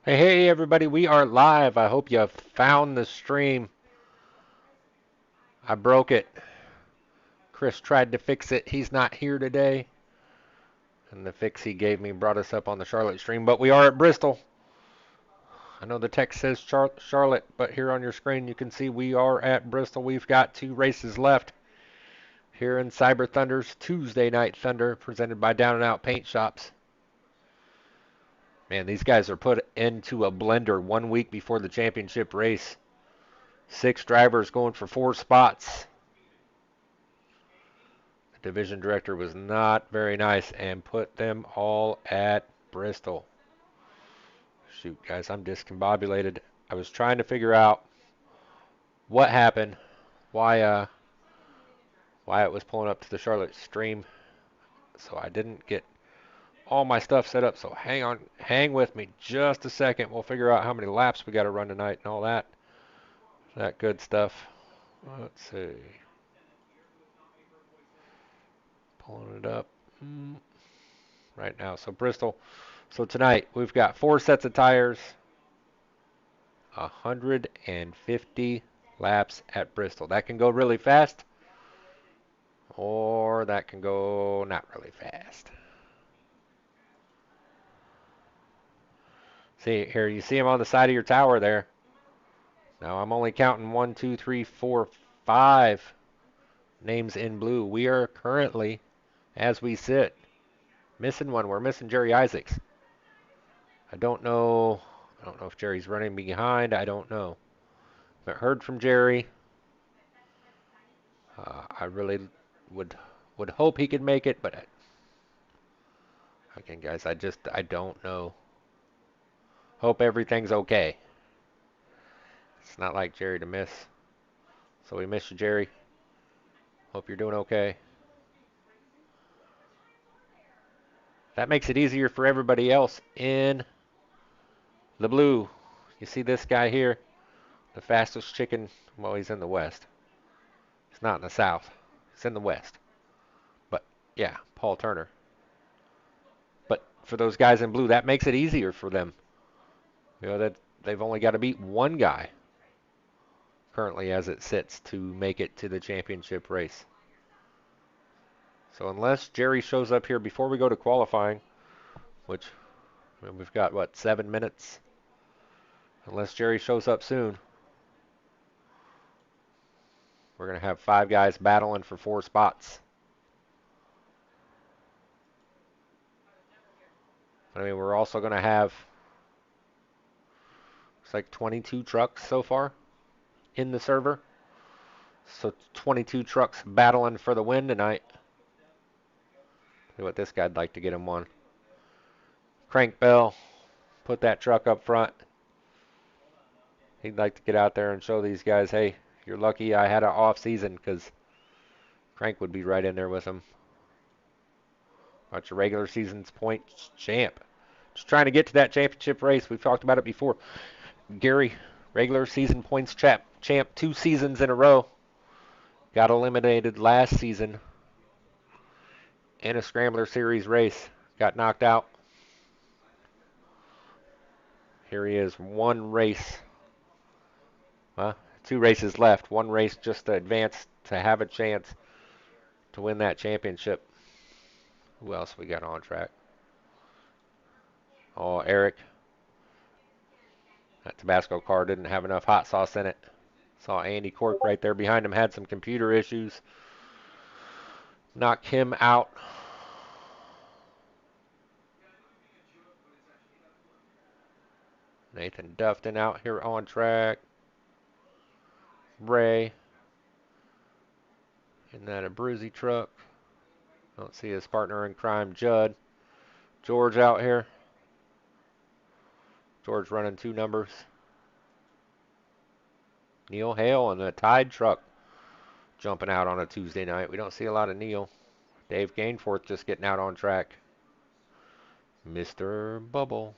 Hey, everybody, we are live. I hope you found the stream. I broke it. Chris tried to fix it. He's not here today. And the fix he gave me brought us up on the Charlotte stream. But we are at Bristol. I know the text says Charlotte, but here on your screen you can see we are at Bristol. We've got 2 races left here in Cyber Thunder's Tuesday Night Thunder, presented by Down and Out Paint Shops. Man, these guys are put into a blender 1 week before the championship race. 6 drivers going for 4 spots. Division director was not very nice and put them all at Bristol. Shoot, guys, I'm discombobulated. I was trying to figure out what happened, why it was pulling up to the Charlotte stream. So I didn't get all my stuff set up. So hang with me just a second. We'll figure out how many laps we got to run tonight and all that good stuff. Let's see. Pulling it up right now. So Bristol. So tonight we've got 4 sets of tires, 150 laps at Bristol. That can go really fast, or that can go not really fast. See here, you see them on the side of your tower there. Now I'm only counting 1, 2, 3, 4, 5 names in blue. We are currently, as we sit, missing one. We're missing Jerry Isaacs. I don't know. I don't know if Jerry's running behind. I don't know. But heard from Jerry. I really would hope he could make it, but again, guys, I don't know. Hope everything's okay. It's not like Jerry to miss. So we miss you, Jerry. Hope you're doing okay. That makes it easier for everybody else in the blue. You see this guy here? The fastest chicken. Well, he's in the west. He's not in the south. He's in the west. But yeah, Paul Turner. But for those guys in blue, that makes it easier for them. You know that they've only got to beat one guy currently as it sits to make it to the championship race. So unless Jerry shows up here before we go to qualifying, which we've got, what, 7 minutes? Unless Jerry shows up soon, we're going to have 5 guys battling for 4 spots. I mean, we're also going to have, it's like 22 trucks so far in the server. So 22 trucks battling for the win tonight. See what this guy'd like to get him one. Crank Bell, put that truck up front. He'd like to get out there and show these guys, hey, you're lucky I had an off season, because Crank would be right in there with him. Watch your regular season's points champ. Just trying to get to that championship race. We've talked about it before. Gary, regular season points champ 2 seasons in a row. Got eliminated last season in a Scrambler Series race. Got knocked out. Here he is, 1 race. 2 races left. 1 race just to advance to have a chance to win that championship. Who else we got on track? Oh, Eric. That Tabasco car didn't have enough hot sauce in it. Saw Andy Cork right there behind him, had some computer issues. Knocked him out. Nathan Dufton out here on track. Ray. In that Abruzzi truck. Don't see his partner in crime, Judd. George out here. George running 2 numbers. Neil Hale in the Tide truck jumping out on a Tuesday night. We don't see a lot of Neil. Dave Gainforth just getting out on track. Mr. Bubble.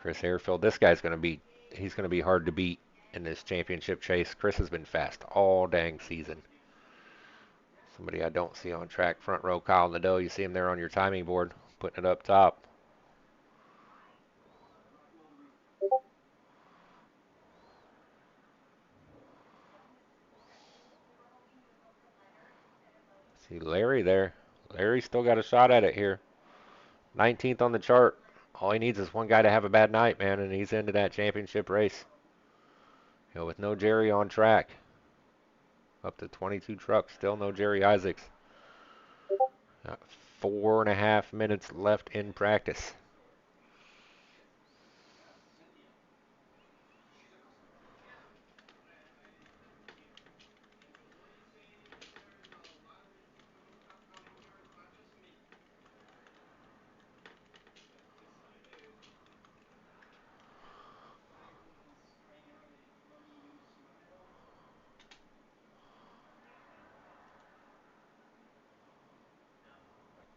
Chris Harefield. This guy's going to be, he's going to be hard to beat in this championship chase. Chris has been fast all dang season. Somebody I don't see on track, front row, Kyle Nadeau. You see him there on your timing board, putting it up top. See Larry there. Larry still got a shot at it here. 19th on the chart. All he needs is one guy to have a bad night, man, and he's into that championship race. You know, with no Jerry on track. Up to 22 trucks, still no Jerry Isaacs. 4.5 minutes left in practice.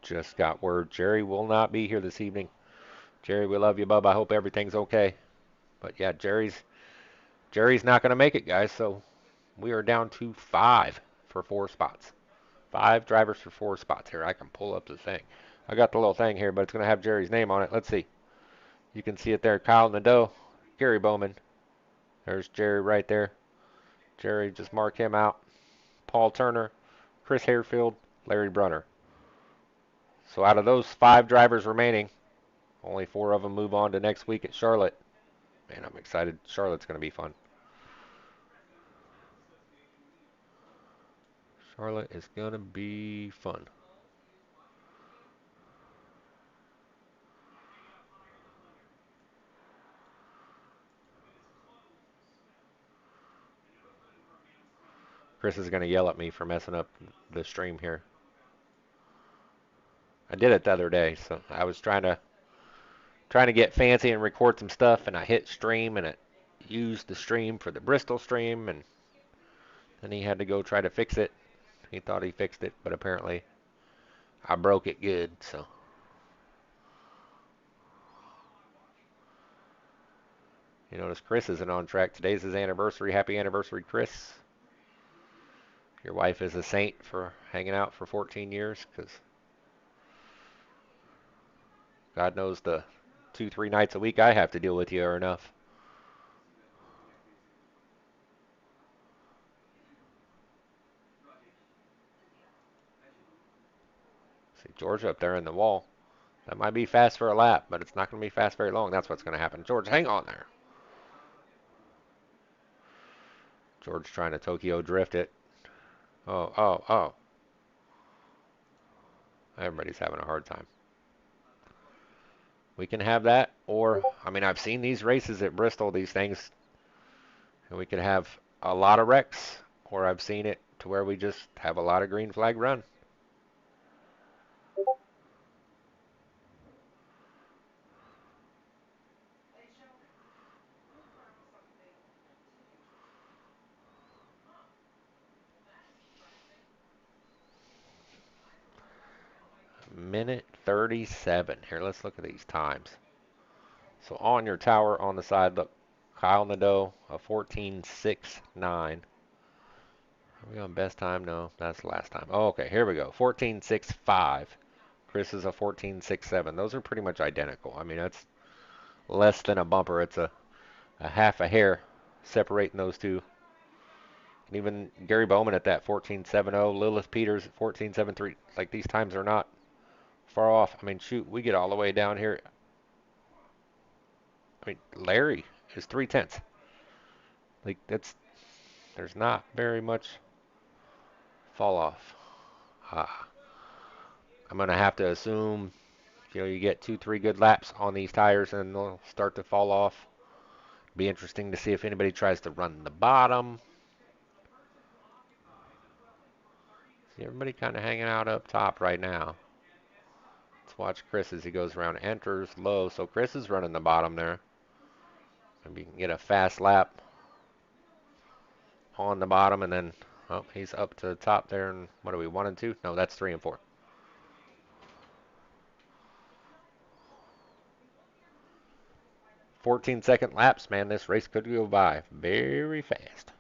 Just got word Jerry will not be here this evening. Jerry, we love you, bub. I hope everything's okay. But yeah, Jerry's not going to make it, guys. So we are down to 5 for 4 spots. 5 drivers for 4 spots here. I can pull up the thing. I got the little thing here, but it's going to have Jerry's name on it. Let's see. You can see it there. Kyle Nadeau, Gary Bowman. There's Jerry right there. Jerry, just mark him out. Paul Turner, Chris Harefield, Larry Brunner. So out of those 5 drivers remaining, only 4 of them move on to next week at Charlotte. Man, I'm excited. Charlotte's going to be fun. Charlotte is going to be fun. Chris is going to yell at me for messing up the stream here. I did it the other day, so I was trying to get fancy and record some stuff, and I hit stream, and it used the stream for the Bristol stream, and then he had to go try to fix it. He thought he fixed it, but apparently I broke it good, so. You notice Chris isn't on track. Today's his anniversary. Happy anniversary, Chris. Your wife is a saint for hanging out for 14 years, because God knows the 2-3 nights a week I have to deal with you are enough. See George up there in the wall. That might be fast for a lap, but it's not going to be fast very long. That's what's going to happen. George, hang on there. George trying to Tokyo drift it. Oh, oh, oh. Everybody's having a hard time. We can have that, or, I mean, I've seen these races at Bristol, these things, and we could have a lot of wrecks, or I've seen it to where we just have a lot of green flag run. Minute 37. Here, let's look at these times. So on your tower on the side, look, Kyle Nadeau, a 14.69. Are we on best time? No, that's the last time. Oh, okay, here we go. 14.65. Chris is a 14.67. Those are pretty much identical. I mean, that's less than a bumper. It's a half a hair separating those two. And even Gary Bowman at that 14.70. Lilith Peters at 14.73. Like, these times are not far off. I mean, shoot, we get all the way down here. I mean, Larry is 3/10. Like, there's not very much fall off. I'm going to have to assume, you get 2-3 good laps on these tires and they'll start to fall off. Be interesting to see if anybody tries to run the bottom. See everybody kind of hanging out up top right now. Let's watch Chris as he goes around, enters low. So Chris is running the bottom there. Maybe you can get a fast lap on the bottom, and then, oh, he's up to the top there. And what are we, 1 and 2? No, that's 3 and 4. 14-second laps, man. This race could go by very fast.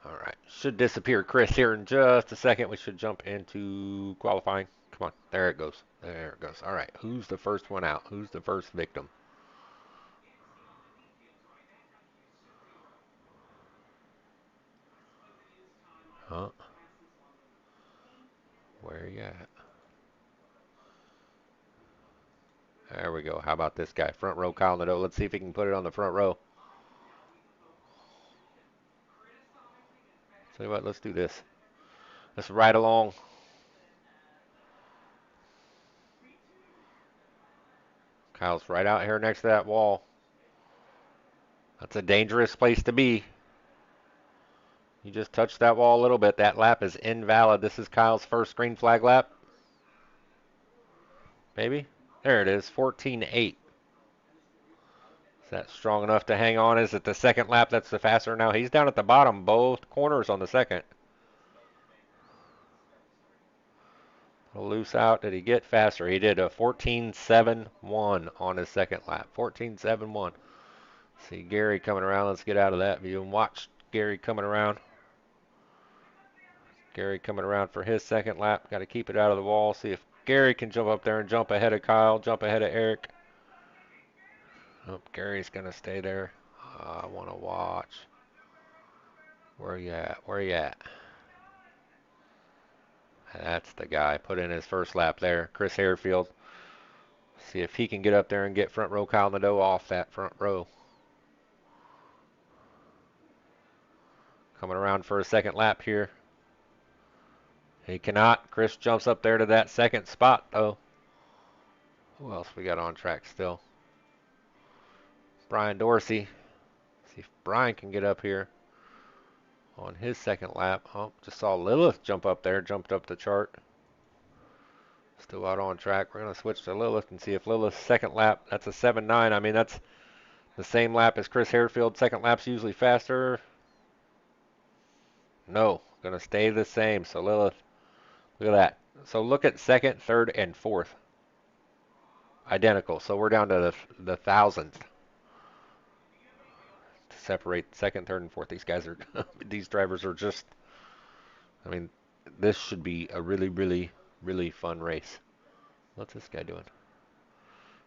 All right, should disappear Chris here in just a second. We should jump into qualifying. Come on, there it goes. There it goes. All right, who's the first one out? Who's the first victim? Huh? Where you at? There we go. How about this guy? Front row, Kyle Nadeau. Let's see if he can put it on the front row. Tell you what, let's do this. Let's ride along. Kyle's right out here next to that wall. That's a dangerous place to be. You just touched that wall a little bit. That lap is invalid. This is Kyle's first green flag lap. Maybe? There it is, 14.8. Is that strong enough to hang on? Is it the second lap that's the faster now? He's down at the bottom, both corners on the second. A loose out. Did he get faster? He did a 14.71 on his second lap. 14.71. See Gary coming around. Let's get out of that view and watch Gary coming around. Gary coming around for his second lap. Got to keep it out of the wall. See if Gary can jump up there and jump ahead of Kyle, jump ahead of Eric. Oh, Gary's going to stay there. I want to watch. Where you at? Where you at? That's the guy. Put in his first lap there. Chris Harefield. See if he can get up there and get front row Kyle Nadeau off that front row. Coming around for a second lap here. He cannot. Chris jumps up there to that second spot, though. Who else we got on track still? Brian Dorsey. See if Brian can get up here on his second lap. Oh, just saw Lilith jump up there, jumped up the chart. Still out on track. We're going to switch to Lilith and see if Lilith's second lap, that's a 7.9. I mean, that's the same lap as Chris Harefield. Second lap's usually faster. No, going to stay the same. So Lilith, look at that. So look at second, third, and fourth. Identical. So we're down to the thousandth to separate second, third, and fourth. These guys are, these drivers are just, I mean, this should be a really, really, really fun race. What's this guy doing?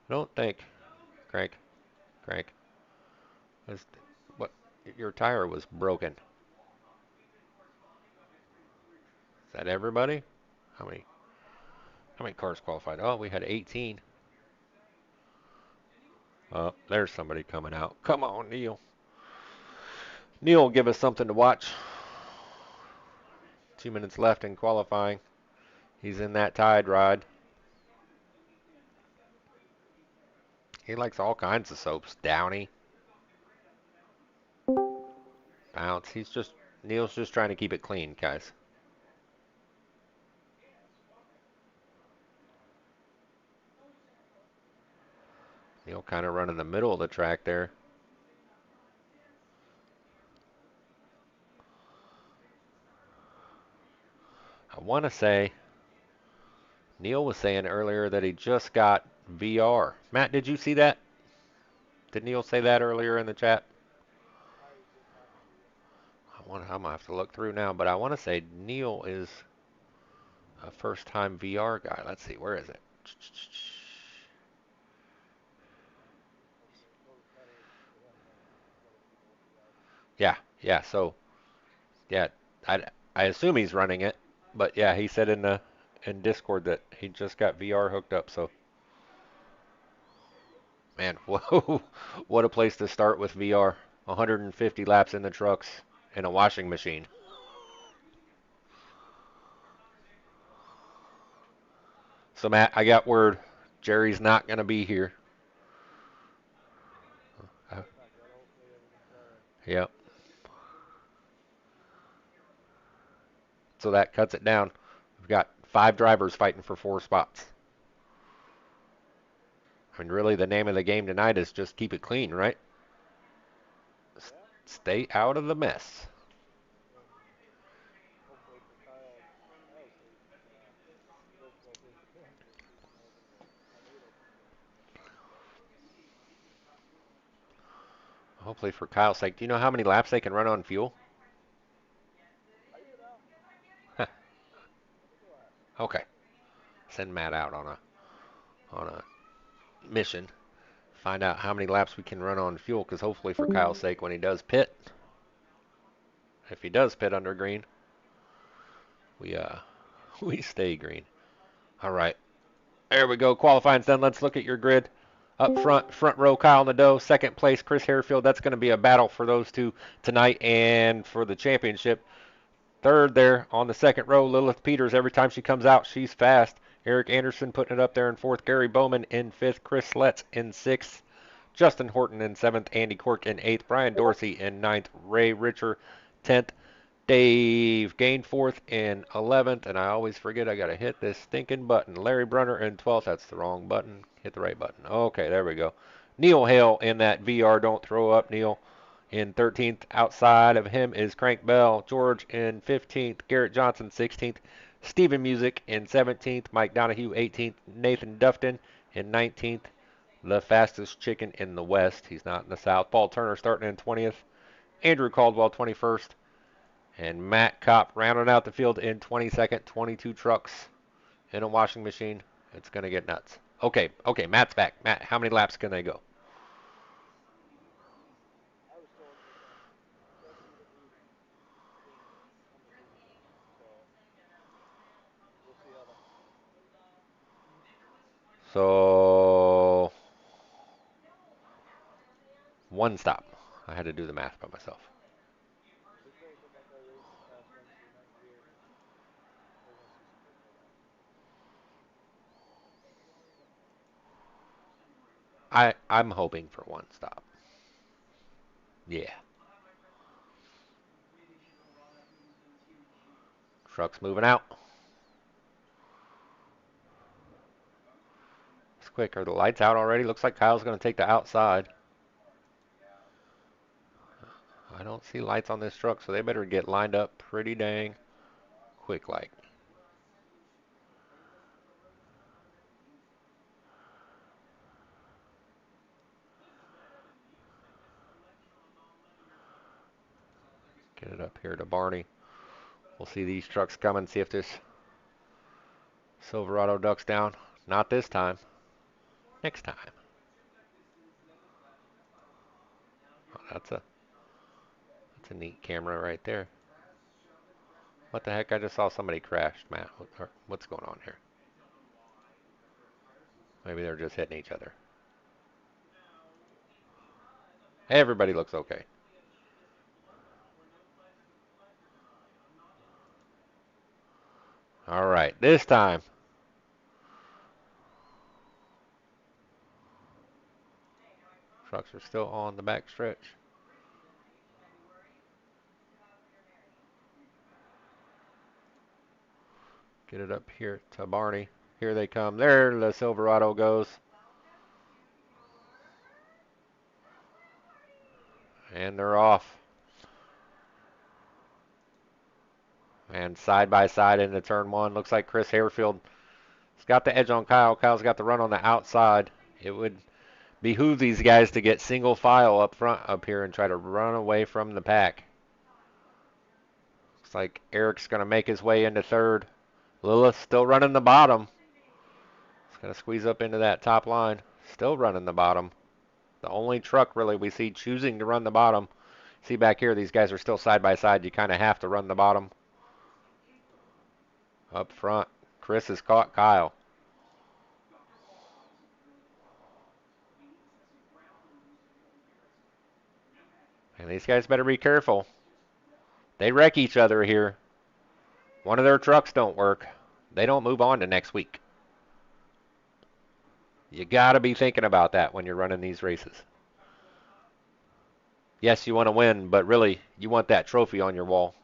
I don't think. Crank. Crank. What? Your tire was broken. Is that everybody? How many? How many cars qualified? Oh, we had 18. There's somebody coming out. Come on, Neil. Neil will give us something to watch. 2 minutes left in qualifying. He's in that tide ride. He likes all kinds of soaps. Downy. Bounce. Neil's just trying to keep it clean, guys. Neil kind of running the middle of the track there. I want to say, Neil was saying earlier that he just got VR. Matt, did you see that? Did Neil say that earlier in the chat? I'm going to have to look through now, but I want to say Neil is a first-time VR guy. Let's see, where is it? Yeah, so, yeah, I assume he's running it, but yeah, he said in Discord that he just got VR hooked up, so. Man, whoa, what a place to start with VR. 150 laps in the trucks and a washing machine. So, Matt, I got word. Jerry's not going to be here. Yep. So that cuts it down. We've got 5 drivers fighting for 4 spots. I mean, really, the name of the game tonight is just keep it clean, right? Stay out of the mess. Hopefully for Kyle's sake. Do you know how many laps they can run on fuel? Okay. Send Matt out on a mission. Find out how many laps we can run on fuel, because hopefully for Kyle's sake, when he does pit, if he does pit under green, we we stay green. All right. There we go. Qualifying's done. Let's look at your grid. Up front row, Kyle Nadeau. Second place, Chris Harefield. That's going to be a battle for those two tonight and for the championship. Third there on the second row, Lilith Peters. Every time she comes out, she's fast. Eric Anderson putting it up there in fourth. Gary Bowman in fifth. Chris Letts in sixth. Justin Horton in seventh. Andy Cork in eighth. Brian Dorsey in ninth. Ray Richer 10th. Dave Gainforth in 11th, and I always forget I got to hit this stinking button. Larry Brunner in 12th. That's the wrong button. Hit the right button. Okay, there we go. Neil Hale in that VR. Don't throw up, Neil. In 13th. Outside of him is Crank Bell. George in 15th. Garrett Johnson 16th. Stephen Music in 17th. Mike Donahue 18th. Nathan Dufton in 19th. The fastest chicken in the West. He's not in the South. Paul Turner starting in 20th. Andrew Caldwell 21st. And Matt Kopp rounding out the field in 22nd. 22 trucks in a washing machine. It's going to get nuts. Okay, Matt's back. Matt, how many laps can they go? So, one stop. I had to do the math by myself. I'm hoping for one stop. Yeah. Truck's moving out. It's quick. Are the lights out already? Looks like Kyle's going to take the outside. I don't see lights on this truck, so they better get lined up pretty dang quick like. Get it up here to Barney. We'll see these trucks coming, see if this Silverado ducks down. Not this time. Next time. Oh, that's a neat camera right there. What the heck? I just saw somebody crash, Matt. What's going on here? Maybe they're just hitting each other. Everybody looks okay. All right, this time. Trucks are still on the back stretch. Get it up here to Barney. Here they come. There the Silverado goes. And they're off. And side by side into turn one. Looks like Chris Harefield has got the edge on Kyle. Kyle's got the run on the outside. It would behoove these guys to get single file up front up here and try to run away from the pack. Looks like Eric's going to make his way into third. Lilith still running the bottom. He's going to squeeze up into that top line. Still running the bottom. The only truck really we see choosing to run the bottom. See back here, these guys are still side by side. You kind of have to run the bottom. Up front, Chris has caught Kyle. And these guys better be careful. They wreck each other here. One of their trucks don't work. They don't move on to next week. You got to be thinking about that when you're running these races. Yes, you want to win, but really, you want that trophy on your wall.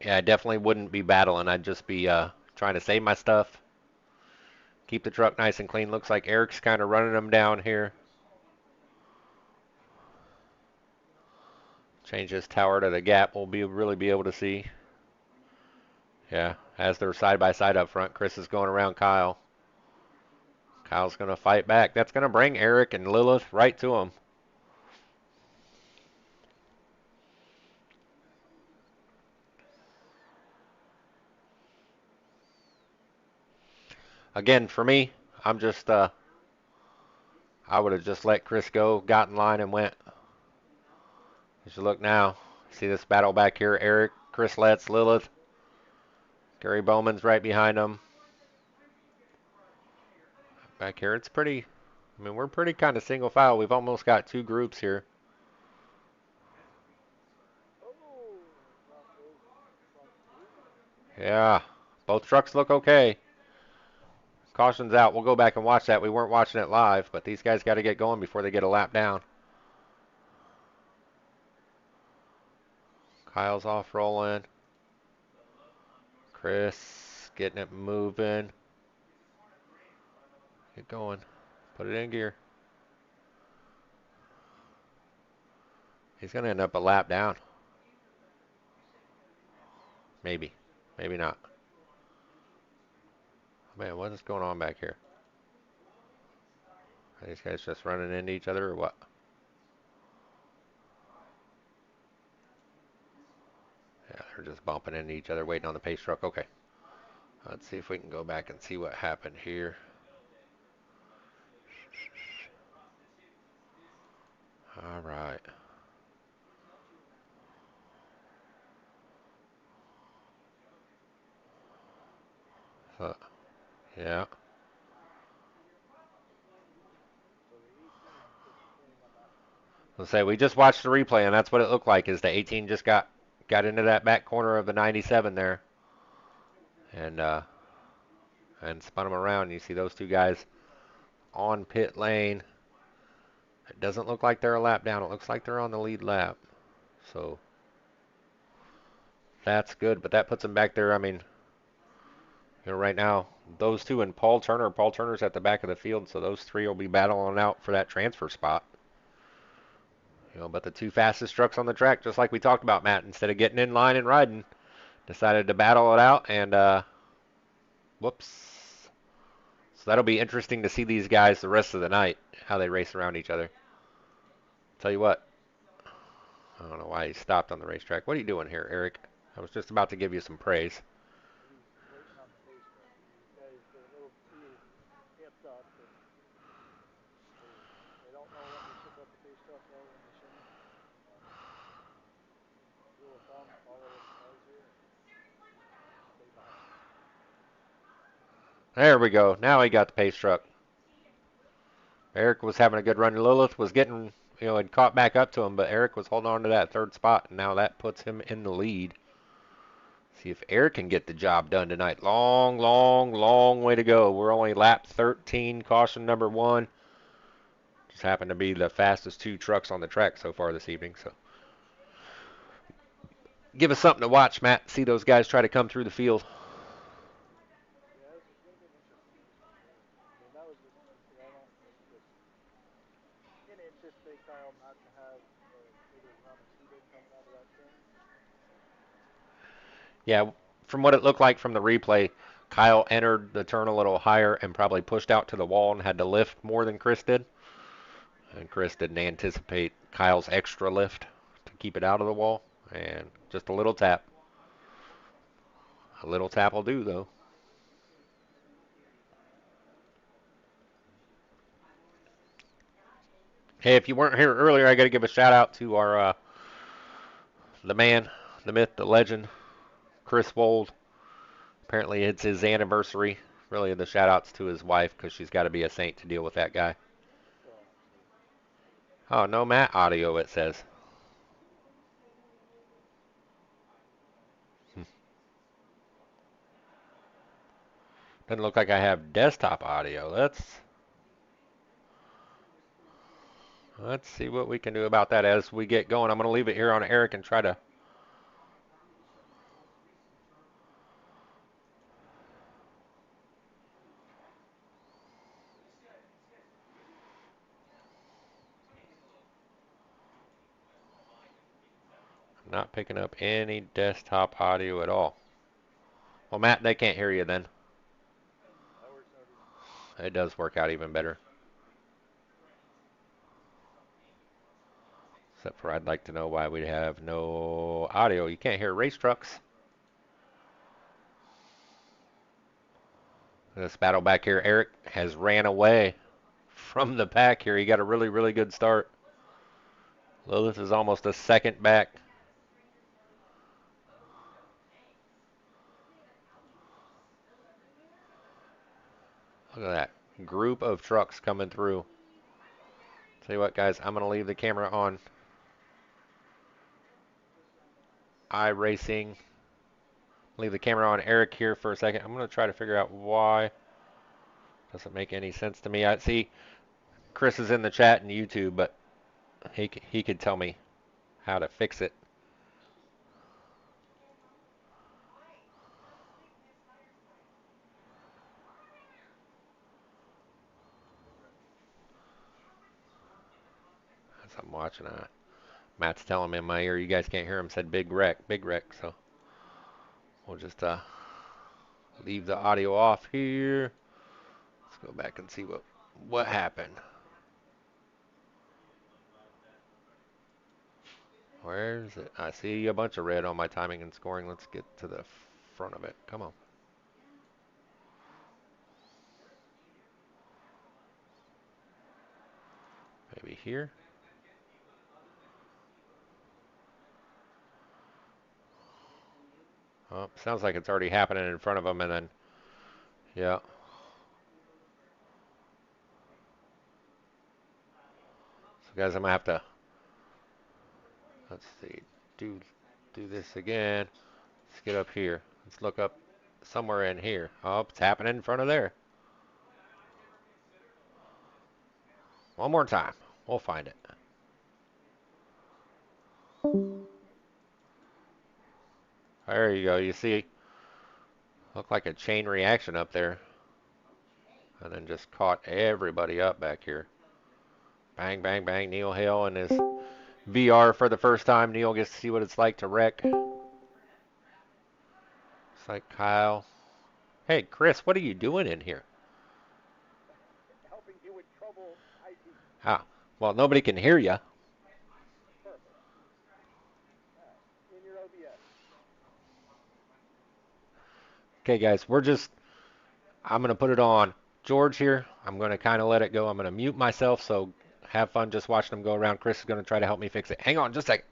Yeah, I definitely wouldn't be battling. I'd just be trying to save my stuff, keep the truck nice and clean. Looks like Eric's kind of running them down here. Change this tower to the gap. We'll really be able to see. Yeah, as they're side by side up front, Chris is going around Kyle. Kyle's going to fight back. That's going to bring Eric and Lilith right to him. Again, for me, I'm just, I would have just let Chris go, got in line and went. As you look now, see this battle back here. Eric, Chris Letts, Lilith. Gary Bowman's right behind him. Back here, it's pretty, I mean, we're pretty kind of single file. We've almost got two groups here. Yeah, both trucks look okay. Caution's out. We'll go back and watch that. We weren't watching it live, but these guys got to get going before they get a lap down. Kyle's off rolling. Chris getting it moving. Get going. Put it in gear. He's going to end up a lap down. Maybe. Maybe not. Man, what is going on back here? Are these guys just running into each other or what? Yeah, they're just bumping into each other, waiting on the pace truck. Okay. Let's see if we can go back and see what happened here. All right. Yeah. Let's say we just watched the replay, and that's what it looked like. Is the 18 just got into that back corner of the 97 there, and spun them around. You see those two guys on pit lane. It doesn't look like they're a lap down. It looks like they're on the lead lap. So that's good, but that puts them back there. I mean, right now, those two and Paul Turner. Paul Turner's at the back of the field, so those three will be battling out for that transfer spot. But the two fastest trucks on the track, just like we talked about, Matt, instead of getting in line and riding, decided to battle it out, and whoops. So that'll be interesting to see these guys the rest of the night, how they race around each other. Tell you what, I don't know why he stopped on the racetrack. What are you doing here, Eric? I was just about to give you some praise. There we go. Now he got the pace truck. Eric was having a good run. Lilith was getting, had caught back up to him, but Eric was holding on to that third spot, and now that puts him in the lead. See if Eric can get the job done tonight. Long, long, long way to go. We're only lap 13, caution number 1. Just happened to be the fastest two trucks on the track so far this evening. So give us something to watch, Matt. See those guys try to come through the field. Yeah, from what it looked like from the replay, Kyle entered the turn a little higher and probably pushed out to the wall and had to lift more than Chris did. And Chris didn't anticipate Kyle's extra lift to keep it out of the wall. And just a little tap. A little tap will do, though. Hey, if you weren't here earlier, I got to give a shout out to our the man, the myth, the legend, Chris Wold. Apparently, it's his anniversary. Really, the shout outs to his wife because she's got to be a saint to deal with that guy. Oh, no Matt audio, it says. Doesn't look like I have desktop audio. Let's see what we can do about that as we get going. I'm going to leave it here on Eric and try to. Not picking up any desktop audio at all. Well, Matt, they can't hear you then. It does work out even better. Except for I'd like to know why we have no audio. You can't hear race trucks. This battle back here, Eric has ran away from the pack here. He got a really, really good start. Lilith is almost a second back. Look at that group of trucks coming through. Tell you what, guys, I'm going to leave the camera on iRacing. Leave the camera on Eric here for a second. I'm going to try to figure out why. Doesn't make any sense to me. I see Chris is in the chat and YouTube, but he could tell me how to fix it. As I'm watching, Matt's telling me in my ear, you guys can't hear him, said big wreck. So we'll just leave the audio off here. Let's go back and see what happened. Where is it? I see a bunch of red on my timing and scoring. Let's get to the front of it. Come on. Maybe here. Oh, sounds like it's already happening in front of them, and then, yeah. So guys, I'm gonna have to, let's see, do this again. Let's get up here. Let's look up somewhere in here. Oh, it's happening in front of there. One more time. We'll find it. There you go. You see, looked like a chain reaction up there. And then just caught everybody up back here. Bang, bang, bang. Neil Hale and his VR for the first time. Neil gets to see what it's like to wreck. It's like Kyle. Hey, Chris, what are you doing in here? Helping you with trouble. Ah, well, nobody can hear you. Perfect. In your OBS. Okay, guys, I'm going to put it on George here. I'm going to kind of let it go. I'm going to mute myself, so have fun just watching them go around. Chris is going to try to help me fix it. Hang on just a second.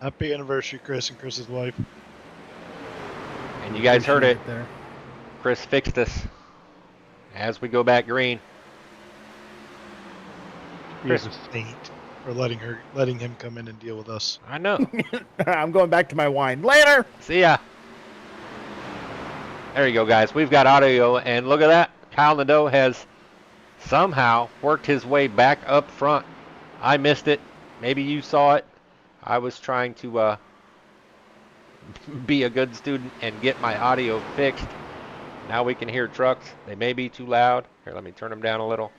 Happy anniversary, Chris and Chris's wife. And you guys heard it. There. Chris fixed us as we go back green. He was a saint for letting him come in and deal with us. I know. I'm going back to my wine. Later! See ya. There you go, guys. We've got audio, and look at that. Kyle Nadeau has somehow worked his way back up front. I missed it. Maybe you saw it. I was trying to be a good student and get my audio fixed. Now we can hear trucks. They may be too loud. Here, let me turn them down a little.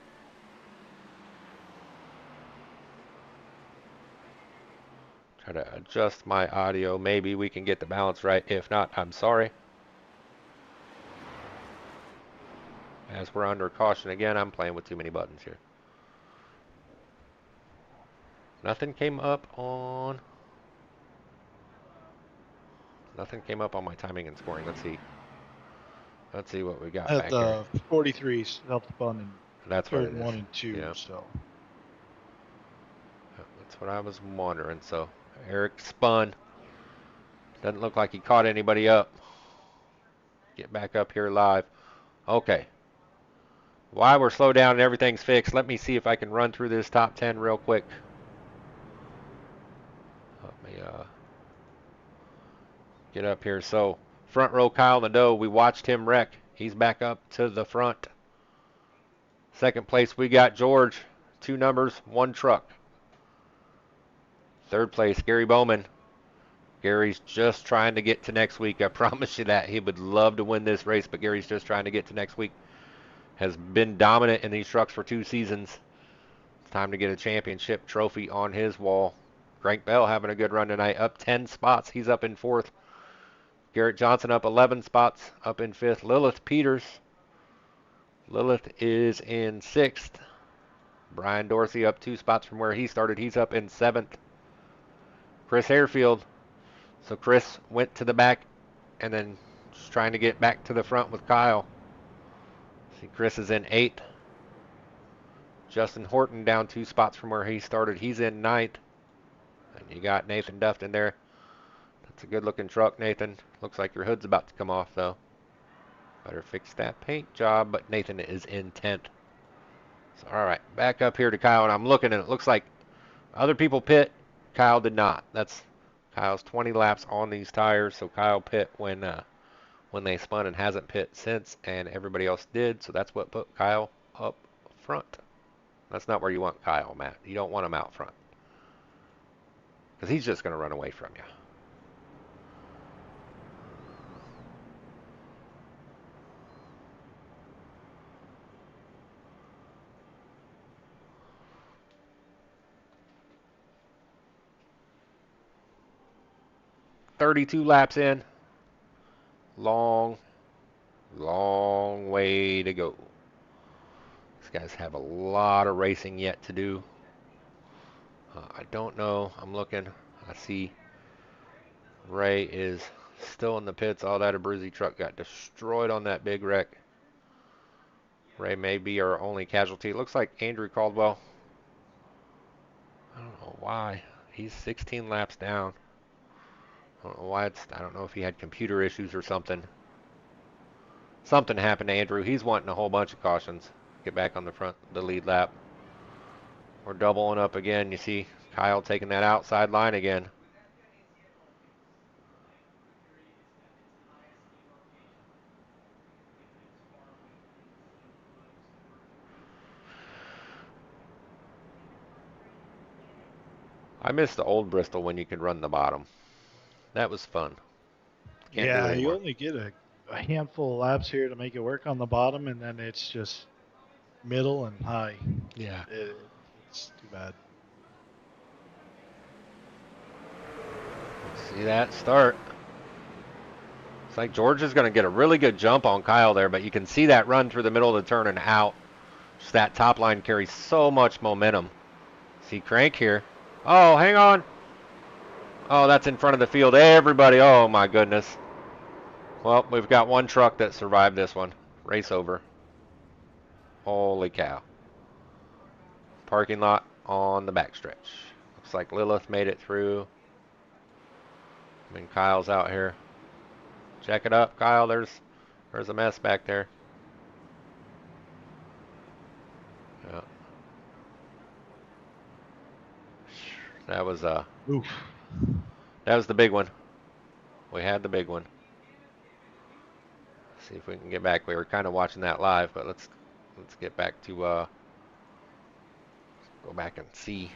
Try to adjust my audio. Maybe we can get the balance right. If not, I'm sorry. As we're under caution again, I'm playing with too many buttons here. Nothing came up on my timing and scoring. Let's see. Let's see what we got back At here. 43 self-spun in That's what third it and is. 1 and 2. Yeah. So That's what I was wondering. So Eric spun. Doesn't look like he caught anybody up. Get back up here live. Okay. While we're slow down and everything's fixed, let me see if I can run through this top 10 real quick. Let me get up here. So front row Kyle Nadeau, we watched him wreck. He's back up to the front. Second place we got George. 2 numbers, 1 truck. Third place Gary Bowman. Gary's just trying to get to next week. I promise you that. He would love to win this race, but Gary's just trying to get to next week. Has been dominant in these trucks for 2 seasons. It's time to get a championship trophy on his wall. Frank Bell having a good run tonight. Up 10 spots. He's up in 4th. Garrett Johnson up 11 spots. Up in 5th. Lilith Peters. Lilith is in 6th. Brian Dorsey up 2 spots from where he started. He's up in 7th. Chris Harefield. So Chris went to the back and then just trying to get back to the front with Kyle. See, Chris is in 8th. Justin Horton down 2 spots from where he started. He's in 9th. And you got Nathan Dufton there. That's a good looking truck, Nathan. Looks like your hood's about to come off though. Better fix that paint job, but Nathan is in 10th. So, all right, back up here to Kyle, and I'm looking and it looks like other people pit. Kyle did not. That's Kyle's 20 laps on these tires, so Kyle pit when they spun and hasn't pit since, and everybody else did, so that's what put Kyle up front. That's not where you want Kyle, Matt. You don't want him out front because he's just going to run away from you. "32 laps in. Long way to go. These guys have a lot of racing yet to do. I don't know. I'm looking. I see Ray is still in the pits. Oh, that Abruzzi truck got destroyed on that big wreck. Ray may be our only casualty. It looks like Andrew Caldwell. I don't know why. He's 16 laps down. I don't know why I don't know if he had computer issues or something. Something happened to Andrew. He's wanting a whole bunch of cautions. Get back on the lead lap. We're doubling up again. You see Kyle taking that outside line again. I miss the old Bristol when you could run the bottom. That was fun. Can't do it yeah, you anymore. only get a handful of laps here to make it work on the bottom, and then it's just middle and high. Yeah. It's too bad. See that start. It's like George is going to get a really good jump on Kyle there, but you can see that run through the middle of the turn and out. Just that top line carries so much momentum. See Crank here. Oh, hang on. Oh, that's in front of the field. Everybody, oh my goodness. Well, we've got one truck that survived this one. Race over. Holy cow. Parking lot on the backstretch. Looks like Lilith made it through. I mean, Kyle's out here. Check it up, Kyle. There's a mess back there. Yeah. That was Oof. the big one. We had the big one. See if we can get back. We were kind of watching that live, but let's get back to go back and see.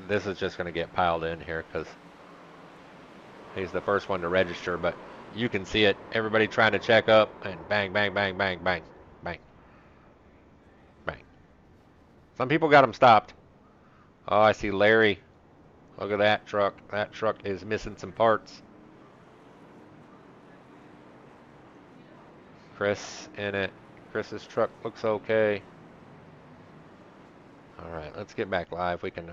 This is just going to get piled in here because he's the first one to register, but you can see it. Everybody trying to check up, and bang, bang, bang, bang, bang, bang, bang. Some people got him stopped. Oh, I see Larry. Look at that truck. That truck is missing some parts. Chris in it. Chris's truck looks okay. All right, let's get back live. We can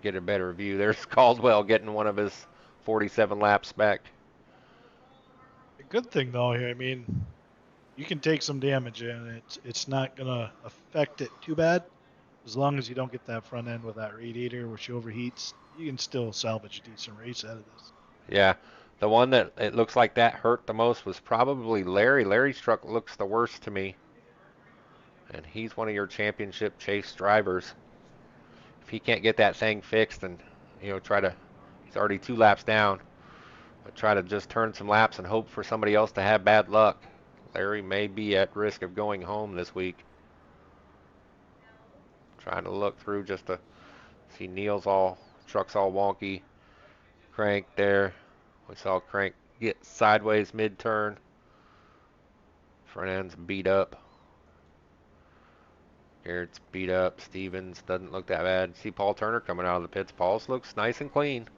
get a better view. There's Caldwell getting one of his 47 laps back. The good thing though here, I mean, you can take some damage and it's not gonna affect it too bad. As long as you don't get that front end with that radiator, which overheats, you can still salvage a decent race out of this. Yeah, the one that it looks like that hurt the most was probably Larry. Larry's truck looks the worst to me. And he's one of your championship chase drivers. If he can't get that thing fixed and, he's already 2 laps down, but try to just turn some laps and hope for somebody else to have bad luck. Larry may be at risk of going home this week. Trying to look through just to see truck's all wonky. Crank there. We saw Crank get sideways mid-turn. Front end's beat up. Garrett's beat up. Stevens doesn't look that bad. See Paul Turner coming out of the pits. Paul's looks nice and clean.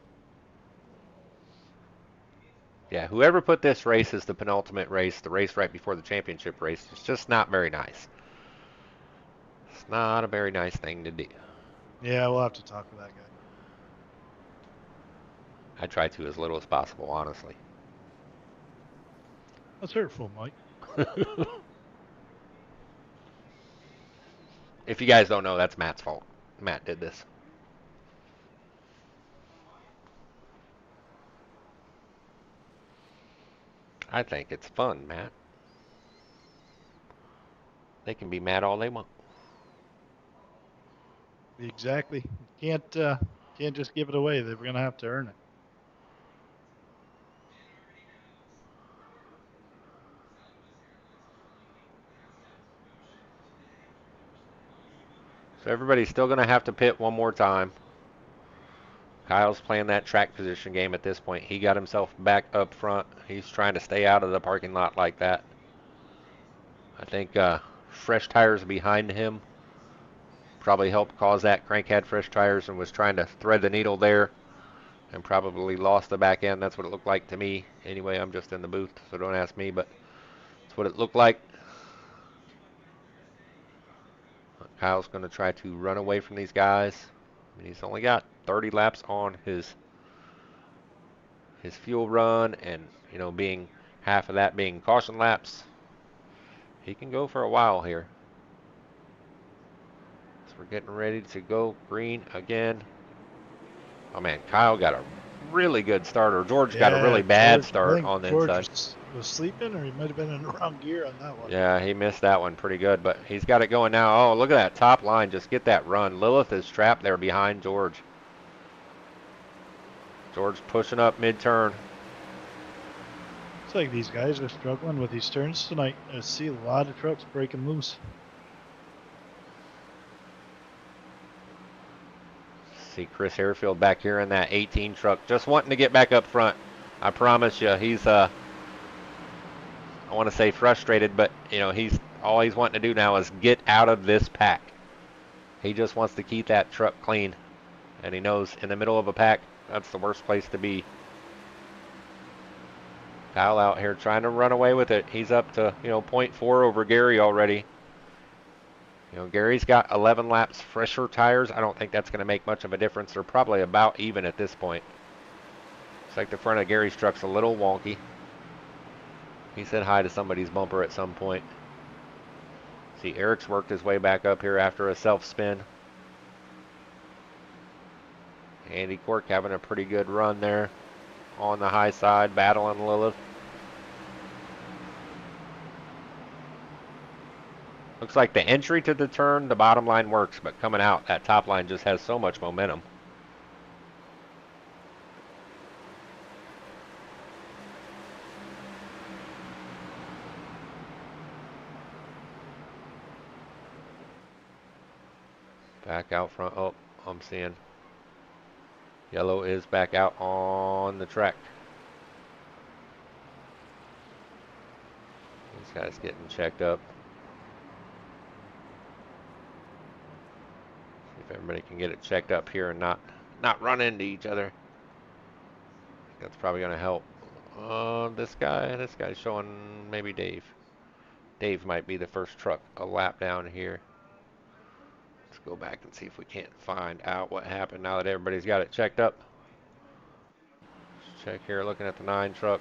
Yeah, whoever put this race as the penultimate race, the race right before the championship race, it's just not very nice. It's not a very nice thing to do. Yeah, we'll have to talk to that guy. I try to as little as possible, honestly. That's hurtful, Mike. If you guys don't know, that's Matt's fault. Matt did this. I think it's fun, Matt. They can be mad all they want. Exactly. Can't just give it away. They're gonna have to earn it. So everybody's still going to have to pit one more time. Kyle's playing that track position game at this point. He got himself back up front. He's trying to stay out of the parking lot like that. I think fresh tires behind him probably helped cause that. Crank had fresh tires and was trying to thread the needle there and probably lost the back end. That's what it looked like to me. Anyway, I'm just in the booth, so don't ask me, but that's what it looked like. Kyle's going to try to run away from these guys. I mean, he's only got 30 laps on his fuel run, and being half of that being caution laps, he can go for a while here. So we're getting ready to go green again. Oh man, Kyle got a really good start, or George got a really bad start on the inside. Was sleeping, or he might have been in the wrong gear on that one. Yeah, he missed that one pretty good, but he's got it going now. Oh, look at that top line. Just get that run. Lilith is trapped there behind George. George pushing up mid-turn. It's like these guys are struggling with these turns tonight. I see a lot of trucks breaking loose. See Chris Harefield back here in that 18 truck, just wanting to get back up front. I promise you, he's I want to say frustrated, but he's all he's wanting to do now is get out of this pack. He just wants to keep that truck clean, and he knows in the middle of a pack, that's the worst place to be. Kyle out here trying to run away with it. He's up to 0.4 over Gary already. Gary's got 11 laps fresher tires. I don't think that's going to make much of a difference. They're probably about even at this point. Looks like the front of Gary's truck's a little wonky. He said hi to somebody's bumper at some point. See, Eric's worked his way back up here after a self-spin. Andy Quirk having a pretty good run there on the high side, battling Lilith. Looks like the entry to the turn, the bottom line works, but coming out, that top line just has so much momentum. Back out front. Oh, I'm seeing yellow is back out on the track. These guys getting checked up. See if everybody can get it checked up here and not run into each other. That's probably going to help. This guy's showing maybe Dave. Dave might be the first truck a lap down here. Let's go back and see if we can't find out what happened now that everybody's got it checked up. Let's check here, looking at the 9 truck.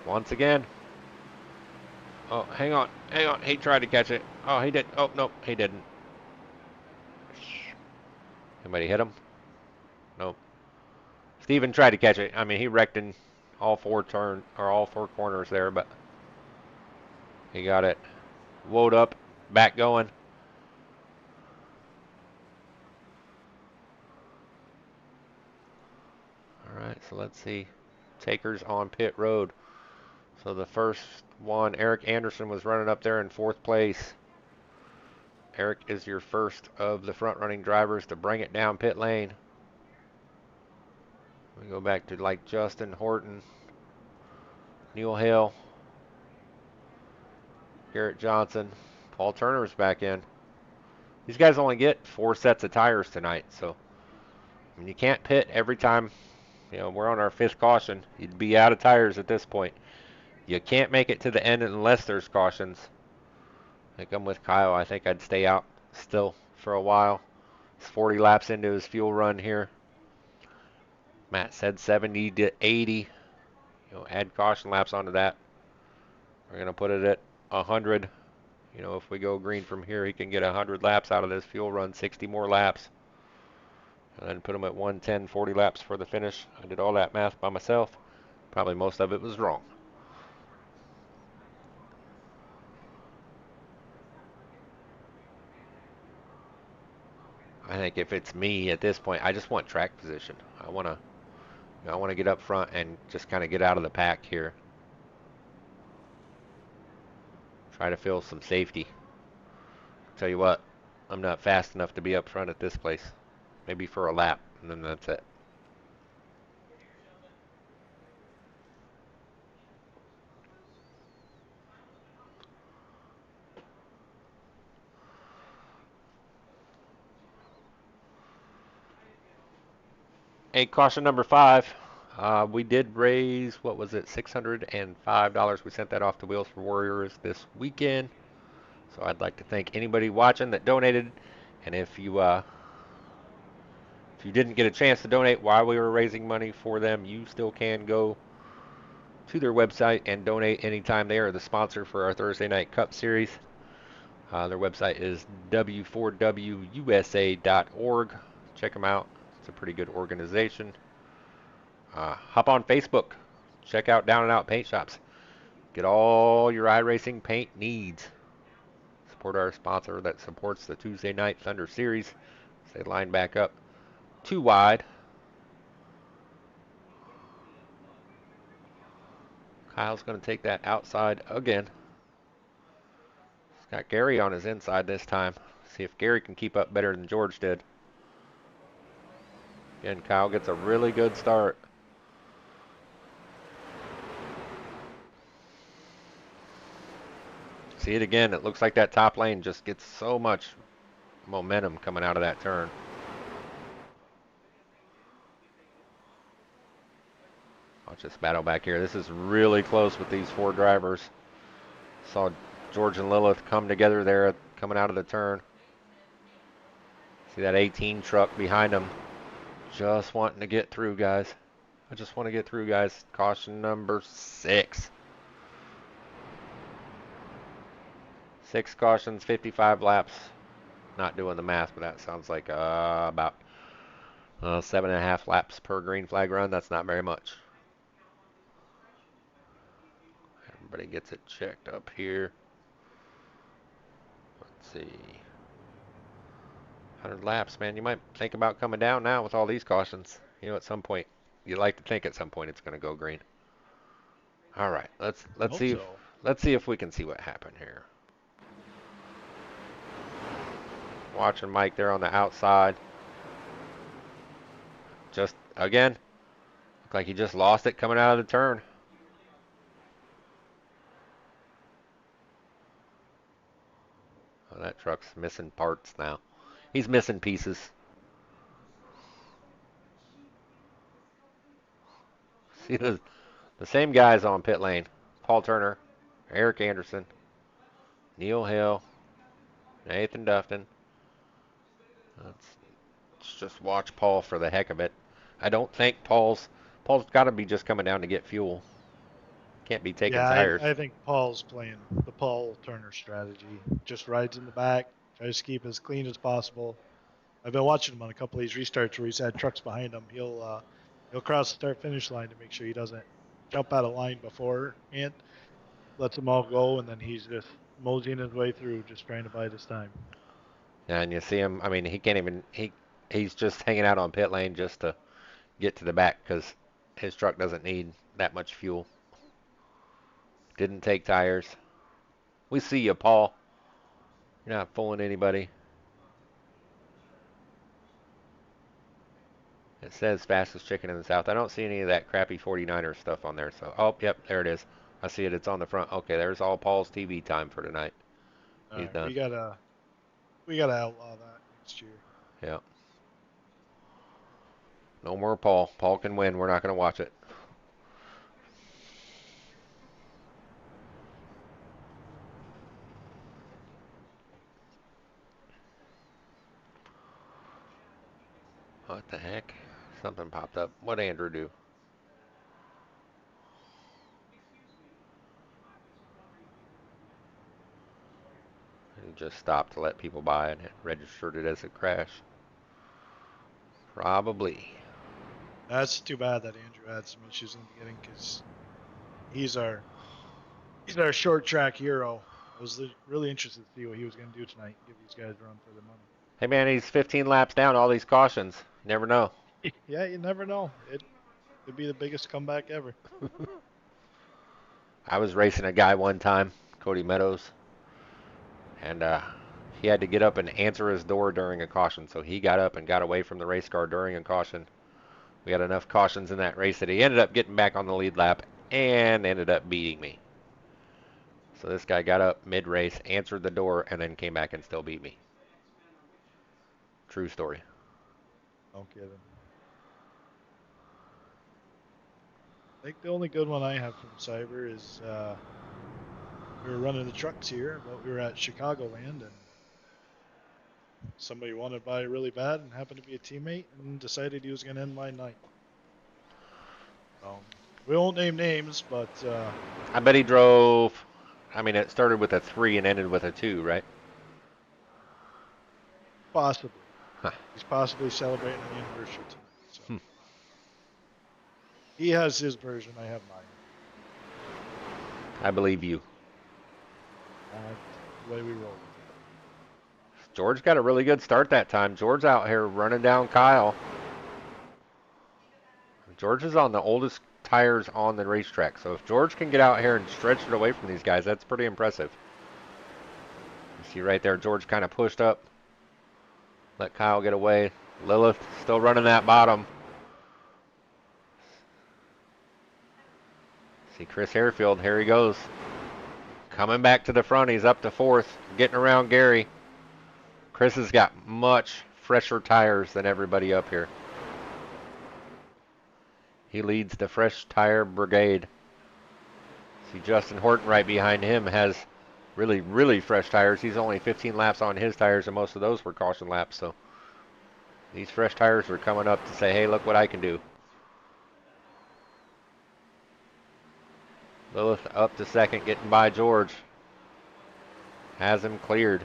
Once again. Oh, hang on. He tried to catch it. Oh, he did. Oh, no, he didn't. Anybody hit him? Nope. Steven tried to catch it. I mean, he wrecked in all 4 corners there, but he got it. Woed up, back going. All right, so let's see. Takers on pit road. So the first one, Eric Anderson, was running up there in 4th place. Eric is your first of the front-running drivers to bring it down pit lane. We go back to like Justin Horton, Neil Hale, Garrett Johnson, Paul Turner's back in. These guys only get 4 sets of tires tonight, so I mean, you can't pit every time. You know, we're on our 5th caution. You'd be out of tires at this point. You can't make it to the end unless there's cautions. I think I'm with Kyle. I think I'd stay out still for a while. It's 40 laps into his fuel run here. Matt said 70 to 80. You know, add caution laps onto that. We're going to put it at 100. You know, if we go green from here, he can get 100 laps out of this fuel run, 60 more laps. And then put him at 110, 40 laps for the finish. I did all that math by myself. Probably most of it was wrong. I think if it's me at this point, I just want track position. I want to get up front and just kind of get out of the pack here. Try to feel some safety. Tell you what, I'm not fast enough to be up front at this place. Maybe for a lap, and then that's it. Hey, caution number 5. We did raise, what was it, $605. We sent that off to Wheels for Warriors this weekend. So I'd like to thank anybody watching that donated. And if you didn't get a chance to donate while we were raising money for them, you still can go to their website and donate anytime. They are the sponsor for our Thursday Night Cup Series. Their website is w4wusa.org. Check them out. It's a pretty good organization. Hop on Facebook. Check out Down and Out Paint Shops. Get all your iRacing paint needs. Support our sponsor that supports the Tuesday Night Thunder Series. They line back up 2 wide. Kyle's going to take that outside again. He's got Gary on his inside this time. See if Gary can keep up better than George did. Again, Kyle gets a really good start. See it again. It looks like that top lane just gets so much momentum coming out of that turn. Watch this battle back here. This is really close with these 4 drivers. Saw George and Lilith come together there coming out of the turn. See that 18 truck behind them. Just wanting to get through, guys. I just want to get through, guys. Caution number 6. 6 cautions, 55 laps. Not doing the math, but that sounds like about 7.5 laps per green flag run. That's not very much. Everybody gets it checked up here. Let's see. 100 laps, man. You might think about coming down now with all these cautions. You know, at some point, you'd like to think at some point it's going to go green. All right, let's Hope see. so. Let's see if we can see what happened here. Watching Mike there on the outside. Just again, looked like he just lost it coming out of the turn. Oh, that truck's missing parts now. He's missing pieces. See the same guys on pit lane. Paul Turner, Eric Anderson, Neil Hill, Nathan Dufton. Let's just watch Paul for the heck of it. I don't think Paul's got to be just coming down to get fuel. Can't be taking Yeah, tires. I think Paul's playing the Paul Turner strategy. Just rides in the back, tries to keep as clean as possible. I've been watching him on a couple of these restarts where he's had trucks behind him. He'll cross the start finish line to make sure he doesn't jump out of line before and lets them all go, and then he's just moseying his way through, just trying to bide his time. And you see him. I mean, he can't even. He's just hanging out on pit lane just to get to the back because his truck doesn't need that much fuel. Didn't take tires. We see you, Paul. You're not fooling anybody. It says fastest chicken in the South. I don't see any of that crappy 49er stuff on there. So, oh, yep, there it is. I see it. It's on the front. Okay, there's all Paul's TV time for tonight. He's done. We gotta outlaw that next year. Yeah. No more Paul. Paul can win. We're not going to watch it. What the heck? Something popped up. What'd Andrew do? He just stopped to let people by and it registered it as a crash. Probably. That's too bad that Andrew had some issues in the beginning because he's our short track hero. I was really interested to see what he was going to do tonight. Give these guys a run for their money. Hey man, he's 15 laps down. All these cautions. You never know. Yeah, you never know. It could be the biggest comeback ever. I was racing a guy one time, Cody Meadows, and he had to get up and answer his door during a caution. So he got up and got away from the race car during a caution. We had enough cautions in that race that he ended up getting back on the lead lap and ended up beating me. So this guy got up mid-race, answered the door, and then came back and still beat me. True story. Don't get him. I think the only good one I have from Cyber is we were running the trucks here, but we were at Chicagoland, and somebody wanted by really bad and happened to be a teammate and decided he was going to end my night. We won't name names, but I bet he drove. I mean, it started with a 3 and ended with a 2, right? possibly. Huh. He's possibly celebrating an anniversary tonight. So. He has his version, I have mine. I believe you. The way we roll. George got a really good start that time. George out here running down Kyle. George is on the oldest tires on the racetrack. So if George can get out here and stretch it away from these guys, that's pretty impressive. You see right there, George kind of pushed up. Let Kyle get away. Lilith still running that bottom. See Chris Harefield, here he goes. Coming back to the front, he's up to 4th, getting around Gary. Chris has got much fresher tires than everybody up here. He leads the fresh tire brigade. See Justin Horton right behind him has really, really fresh tires. He's only 15 laps on his tires, and most of those were caution laps. So these fresh tires are coming up to say, hey, look what I can do. Lilith up to 2nd, getting by George. Has him cleared.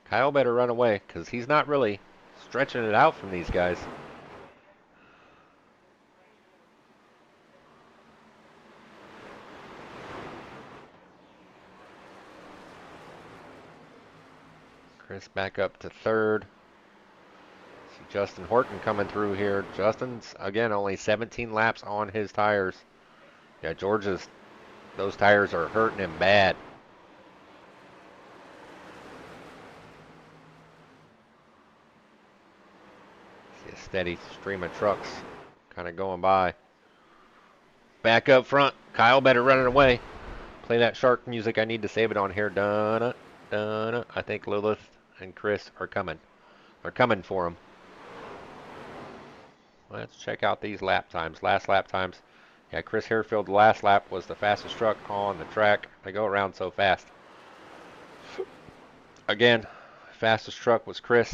Kyle better run away, because he's not really stretching it out from these guys. Chris back up to third. See Justin Horton coming through here. Justin's, again, only 17 laps on his tires. Yeah, George's, those tires are hurting him bad. See a steady stream of trucks kind of going by. Back up front. Kyle better run it away. Play that shark music. I need to save it on here. Donna, Donna. I think Lilith and Chris are coming. They're coming for him. Let's check out these lap times. Last lap times. Yeah, Chris Harefield, last lap was the fastest truck on the track. They go around so fast. Again, fastest truck was Chris.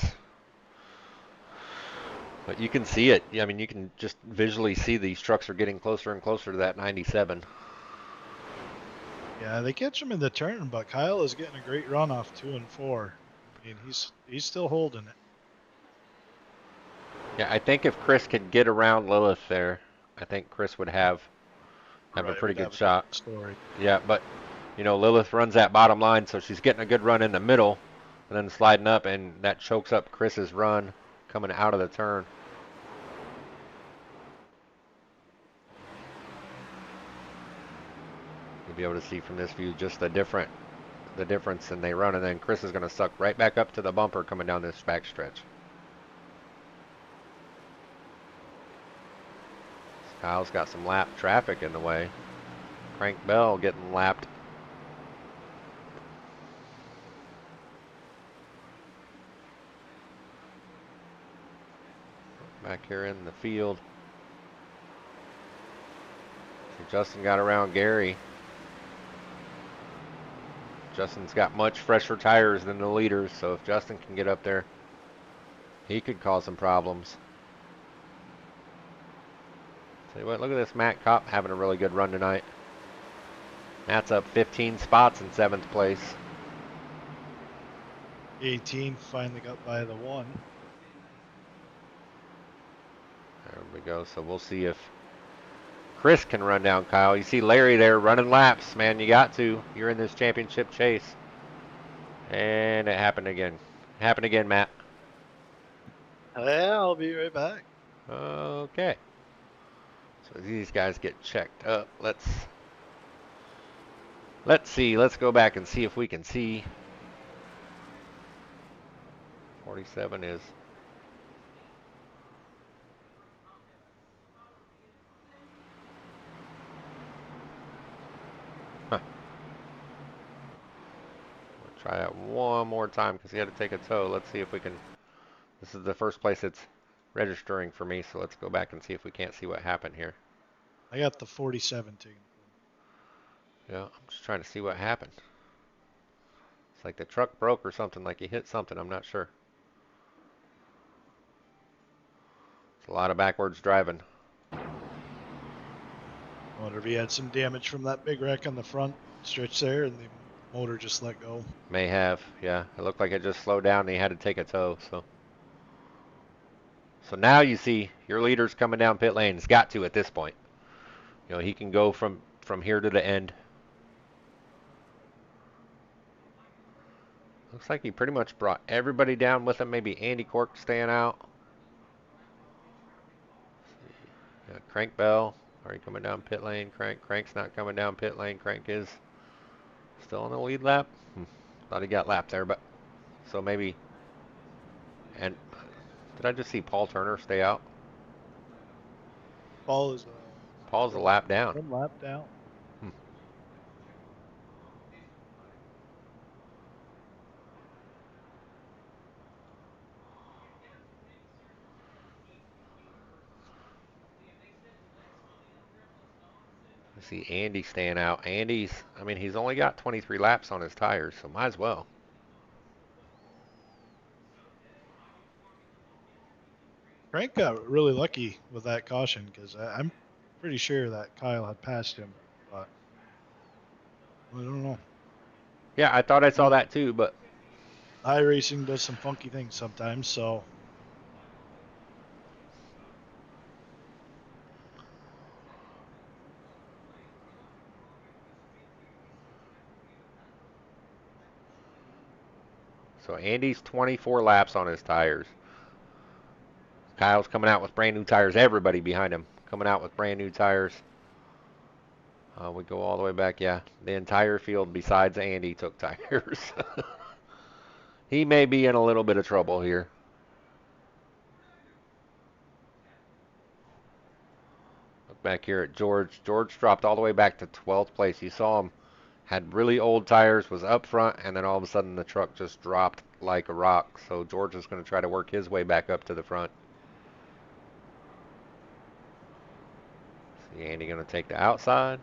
But you can see it. I mean, you can just visually see these trucks are getting closer and closer to that 97. Yeah, they catch him in the turn, but Kyle is getting a great run off 2 and 4. I mean, he's still holding it. Yeah, I think if Chris could get around Lilith there, I think Chris would have a Right, pretty would good have a shot. good story. Yeah, but you know, Lilith runs that bottom line, so she's getting a good run in the middle and then sliding up, and that chokes up Chris's run coming out of the turn. You'll be able to see from this view just the difference in they run, and then Chris is going to suck right back up to the bumper coming down this back stretch. Kyle's got some lap traffic in the way. Crank Bell getting lapped. Back here in the field. So Justin got around Gary. Justin's got much fresher tires than the leaders, so if Justin can get up there, he could cause some problems. Tell you what, look at this Matt Kopp having a really good run tonight. Matt's up 15 spots in 7th place. 18 finally got by the 1. There we go. So we'll see if Chris can run down Kyle. You see Larry there running laps. Man, you got to. You're in this championship chase. And it happened again. Happened again, Matt. Yeah, I'll be right back. Okay. So these guys get checked up. Let's see. Let's go back and see if we can see. 47 is. Huh. We'll try that one more time because he had to take a tow. Let's see if we can. This is the first place it's registering for me, so let's go back and see if we can't see what happened here. I got the 47 taken. Yeah, I'm just trying to see what happened. It's like the truck broke or something, like he hit something, I'm not sure. It's a lot of backwards driving. I wonder if he had some damage from that big wreck on the front stretch there and the motor just let go. May have, yeah. It looked like it just slowed down and he had to take a tow, so. So now you see your leader's coming down pit lane. He's got to at this point. You know, he can go from here to the end. Looks like he pretty much brought everybody down with him. Maybe Andy Cork staying out. Yeah, Crank Bell. Are you coming down pit lane? Crank's not coming down pit lane. Crank is still on the lead lap. Thought he got lapped there, but so maybe. And did I just see Paul Turner stay out? Paul is Paul's a lap down. 1 lap down. I see Andy staying out. Andy's, I mean, he's only got 23 laps on his tires, so might as well. Frank got really lucky with that caution because I'm pretty sure that Kyle had passed him, but I don't know. Yeah, I thought I saw that too, but iRacing does some funky things sometimes, so. So Andy's 24 laps on his tires. Kyle's coming out with brand new tires. Everybody behind him coming out with brand new tires. We go all the way back. Yeah, the entire field besides Andy took tires. He may be in a little bit of trouble here. Look back here at George. George dropped all the way back to 12th place. You saw him had really old tires, was up front, and then all of a sudden the truck just dropped like a rock. So George is going to try to work his way back up to the front. See Andy going to take the outside.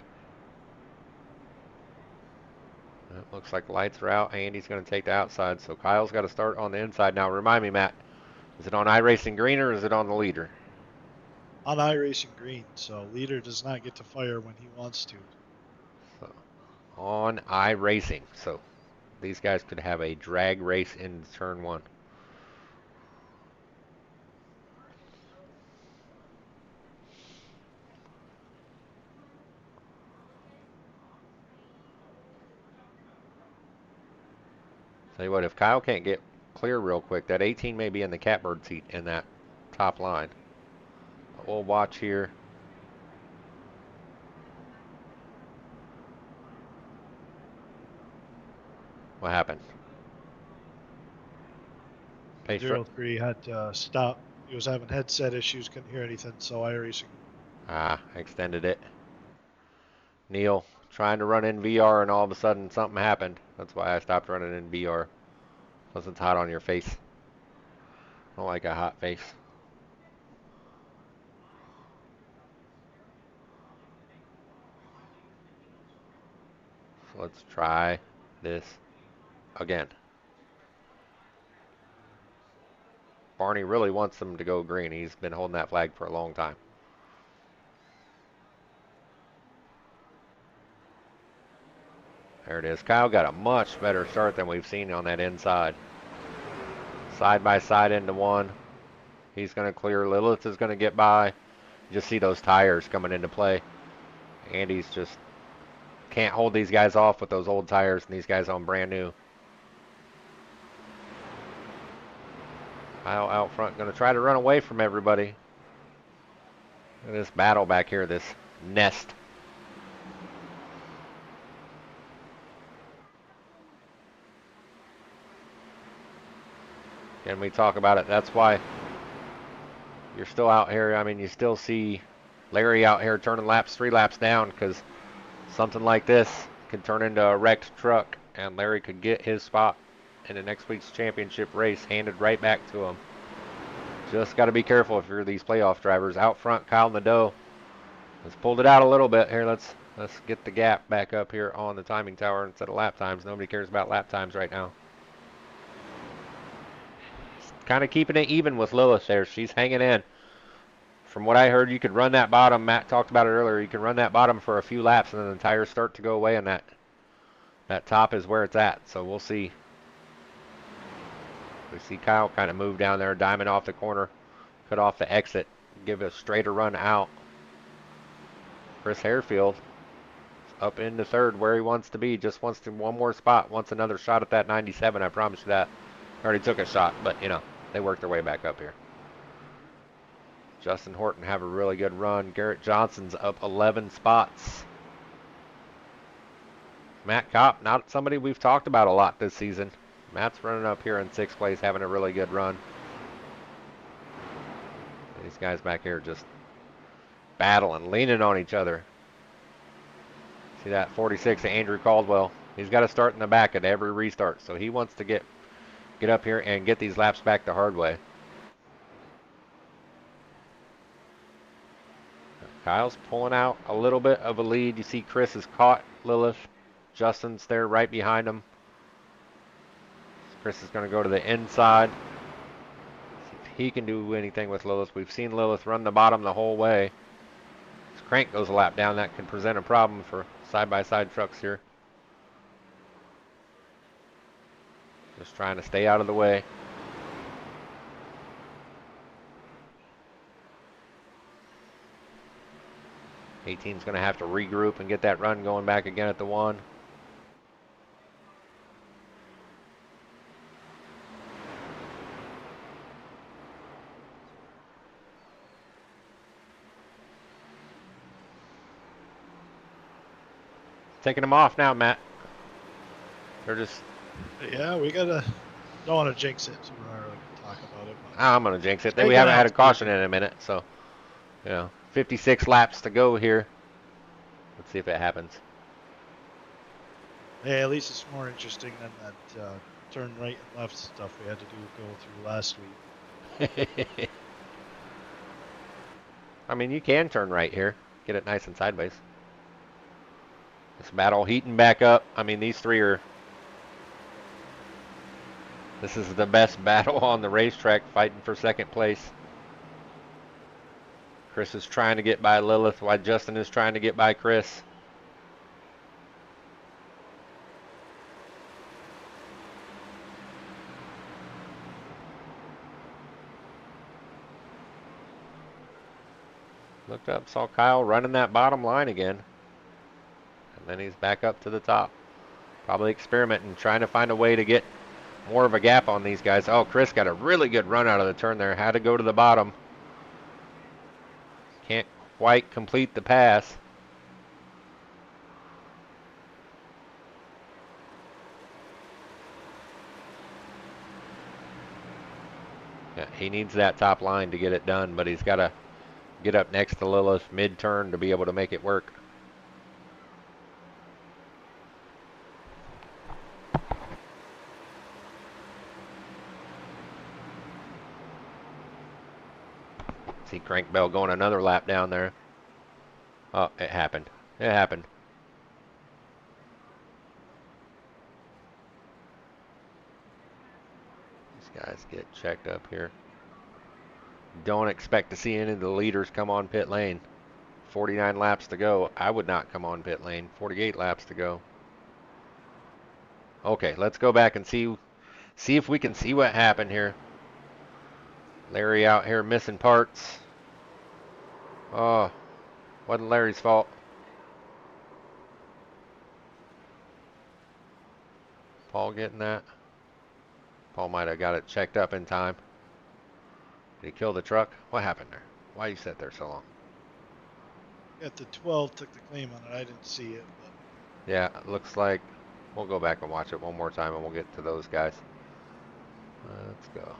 It looks like lights are out. Andy's going to take the outside, so Kyle's got to start on the inside. Now, remind me, Matt, is it on iRacing Green or is it on the leader? On iRacing Green, so leader does not get to fire when he wants to. So, on iRacing. So these guys could have a drag race in turn one. Tell you what, if Kyle can't get clear real quick, that 18 may be in the catbird seat in that top line. But we'll watch here. What happened? Pace 03 had to stop. He was having headset issues, couldn't hear anything, so iRacing. Extended it. Neil trying to run in VR and all of a sudden something happened. That's why I stopped running in VR. Wasn't hot on your face. I don't like a hot face. So let's try this again. Barney really wants them to go green. He's been holding that flag for a long time. There it is. Kyle got a much better start than we've seen on that inside. Side by side into one. He's going to clear. Lilith is going to get by. You just see those tires coming into play. Andy's just can't hold these guys off with those old tires and these guys on brand new. Kyle out front going to try to run away from everybody. Look at this battle back here, this nest. And we talk about it. That's why you're still out here. I mean, you still see Larry out here turning laps, 3 laps down, because something like this could turn into a wrecked truck, and Larry could get his spot in the next week's championship race handed right back to him. Just got to be careful if you're these playoff drivers. Out front, Kyle Nadeau has pulled it out a little bit here. Let's get the gap back up here on the timing tower instead of lap times. Nobody cares about lap times right now. Kind of keeping it even with Lilith there. She's hanging in. From what I heard, you could run that bottom. Matt talked about it earlier. You can run that bottom for a few laps, and then the tires start to go away, and that top is where it's at. So we'll see. We see Kyle kind of move down there, diamond off the corner, cut off the exit, give a straighter run out. Chris Harefield up into third where he wants to be. Just wants to one more spot. Wants another shot at that 97. I promise you that. Already took a shot, but you know, they worked their way back up here. Justin Horton have a really good run. Garrett Johnson's up 11 spots. Matt Kopp, not somebody we've talked about a lot this season. Matt's running up here in 6th place, having a really good run. These guys back here just battling, leaning on each other. See that 46 of Andrew Caldwell. He's got to start in the back at every restart, so he wants to get up here and get these laps back the hard way. Kyle's pulling out a little bit of a lead. You see Chris has caught Lilith. Justin's there right behind him. Chris is going to go to the inside. See if he can do anything with Lilith. We've seen Lilith run the bottom the whole way. As Crank goes a lap down, that could present a problem for side-by-side trucks here. Just trying to stay out of the way. '18's going to have to regroup and get that run going back again at the 1. Taking them off now, Matt. They're just. Yeah, we gotta. Don't want to jinx it, so we're not really gonna talk about it. But I'm gonna jinx it. We taking haven't had out a caution Stevie. in a minute, so 56 laps to go here. Let's see if it happens. Hey, at least it's more interesting than that turn right and left stuff we had to go through last week. I mean, you can turn right here, get it nice and sideways. This battle heating back up. I mean, these three are. This is the best battle on the racetrack, fighting for second place. Chris is trying to get by Lilith while Justin is trying to get by Chris. Looked up, saw Kyle running that bottom line again. And then he's back up to the top. Probably experimenting, trying to find a way to get more of a gap on these guys. Oh, Chris got a really good run out of the turn there. Had to go to the bottom. Can't quite complete the pass. Yeah, he needs that top line to get it done, but he's got to get up next to Lilith mid-turn to be able to make it work. See Crank Bell going another lap down there. Oh, it happened. It happened. These guys get checked up here. Don't expect to see any of the leaders come on pit lane. 49 laps to go. I would not come on pit lane. 48 laps to go. Okay, let's go back and see if we can see what happened here. Larry out here missing parts. Oh, wasn't Larry's fault. Paul getting that. Paul might have got it checked up in time. Did he kill the truck? What happened there? Why you sit there so long? At the 12 took the claim on it. I didn't see it, but Yeah, it looks like we'll go back and watch it one more time and we'll get to those guys. Let's go.